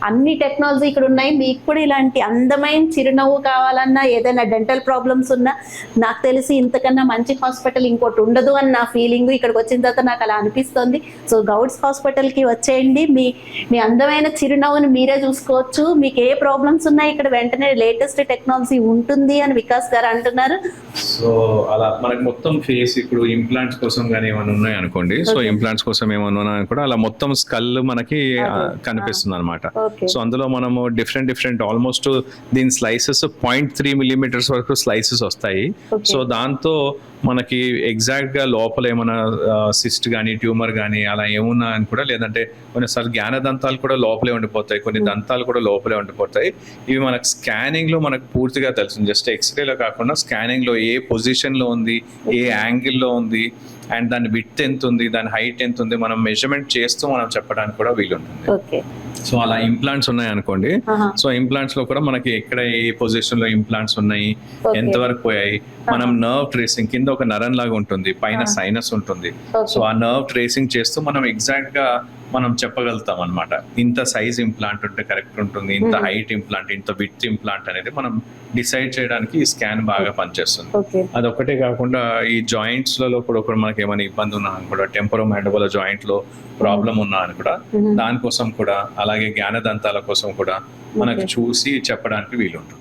అన్ని టెక్నాలజీ ఇక్కడ ఉన్నాయి. మీకు కూడా ఇలాంటి అందమైన చిరునవ్వు కావాలన్నా, ఏదైనా డెంటల్ ప్రాబ్లమ్స్ ఉన్నా, నాకు తెలిసి ఇంతకన్నా మంచి హాస్పిటల్ ఇంకోటి ఉండదు అని నా ఫీలింగ్. ఇక్కడికి వచ్చిన తర్వాత నాకు అలా అనిపిస్తుంది. సో గౌడ్స్ హాస్పిటల్కి వచ్చేయండి, మీ అందమైన చిరునవ్వుని మీరే చూసుకోవచ్చు. మీకు ఏ ప్రాబ్లమ్స్ ఉన్నాయి ఇక్కడ వెంటనే లేటెస్ట్ టెక్నాలజీ ఉంటుంది అని వికాస్ గారు అంటున్నారు. సో అలా మనకి మొత్తం ఫేస్ ఇప్పుడు ఇంప్లాంట్స్ కోసం కానీ ఏమైనా ఉన్నాయి అనుకోండి, సో ఇంప్లాంట్స్ కోసం ఏమైనా ఉన్నాయి కూడా అలా మొత్తం స్కల్ మనకి కనిపిస్తుంది అనమాట. సో అందులో మనము డిఫరెంట్ ఆల్మోస్ట్ దీని స్లైసెస్ 0.3 millimeters వరకు స్లైసెస్ వస్తాయి. సో దాంతో మనకి ఎగ్జాక్ట్ గా లోపల ఏమైనా సిస్ట్ కానీ ట్యూమర్ కానీ అలా ఏమున్నా అని కూడా, లేదంటే కొన్నిసార్లు జ్ఞాన దంతాలు కూడా లోపలే ఉండిపోతాయి, కొన్ని దంతాలు కూడా లోపలే ఉండిపోతాయి. ఇవి మనకు స్కానింగ్ లో మనకు పూర్తిగా తెలుస్తుంది. జస్ట్ ఎక్స్రేలో కాకుండా స్కానింగ్ లో ఏ పొజిషన్ లో ఉంది, ఏ యాంగిల్లో ఉంది, అండ్ దాని విడ్త్ ఎంత ఉంది, దాని హైట్ ఎంత ఉంది, మనం మెజర్మెంట్ చేస్తూ మనం చెప్పడానికి కూడా వీలుంటుంది. సో అలా ఇంప్లాంట్స్ ఉన్నాయి అనుకోండి, సో ఇంప్లాంట్స్ లో కూడా మనకి ఎక్కడ ఏ పొజిషన్ లో ఇంప్లాంట్స్ ఉన్నాయి, ఎంత వరకు పోయాయి, మనం నర్వ్ ట్రేసింగ్ కింద ఒక నరం లాగా ఉంటుంది, పైన సైనస్ ఉంటుంది. సో ఆ నర్వ్ ట్రేసింగ్ చేస్తూ మనం ఎగ్జాక్ట్ గా మనం చెప్పగలుగుతాం అనమాట. ఇంత సైజ్ ఇంప్లాంట్ ఉంటే కరెక్ట్ ఉంటుంది, ఇంత హైట్ ఇంప్లాంట్, ఇంత విడ్త్ ఇంప్లాంట్ అనేది మనం డిసైడ్ చేయడానికి ఈ స్కాన్ బాగా పనిచేస్తుంది. అదొక్కటే కాకుండా ఈ జాయింట్స్ లలో కూడా మనకి ఏమైనా ఇబ్బంది ఉన్నా అని కూడా, టెంపరోమాండిబులర్ జాయింట్ లో ప్రాబ్లం ఉన్నా అని కూడా, దానికోసం కూడా, అలాగే జ్ఞాన దంతాల కోసం కూడా మనకు చూసి చెప్పడానికి వీలుంటుంది.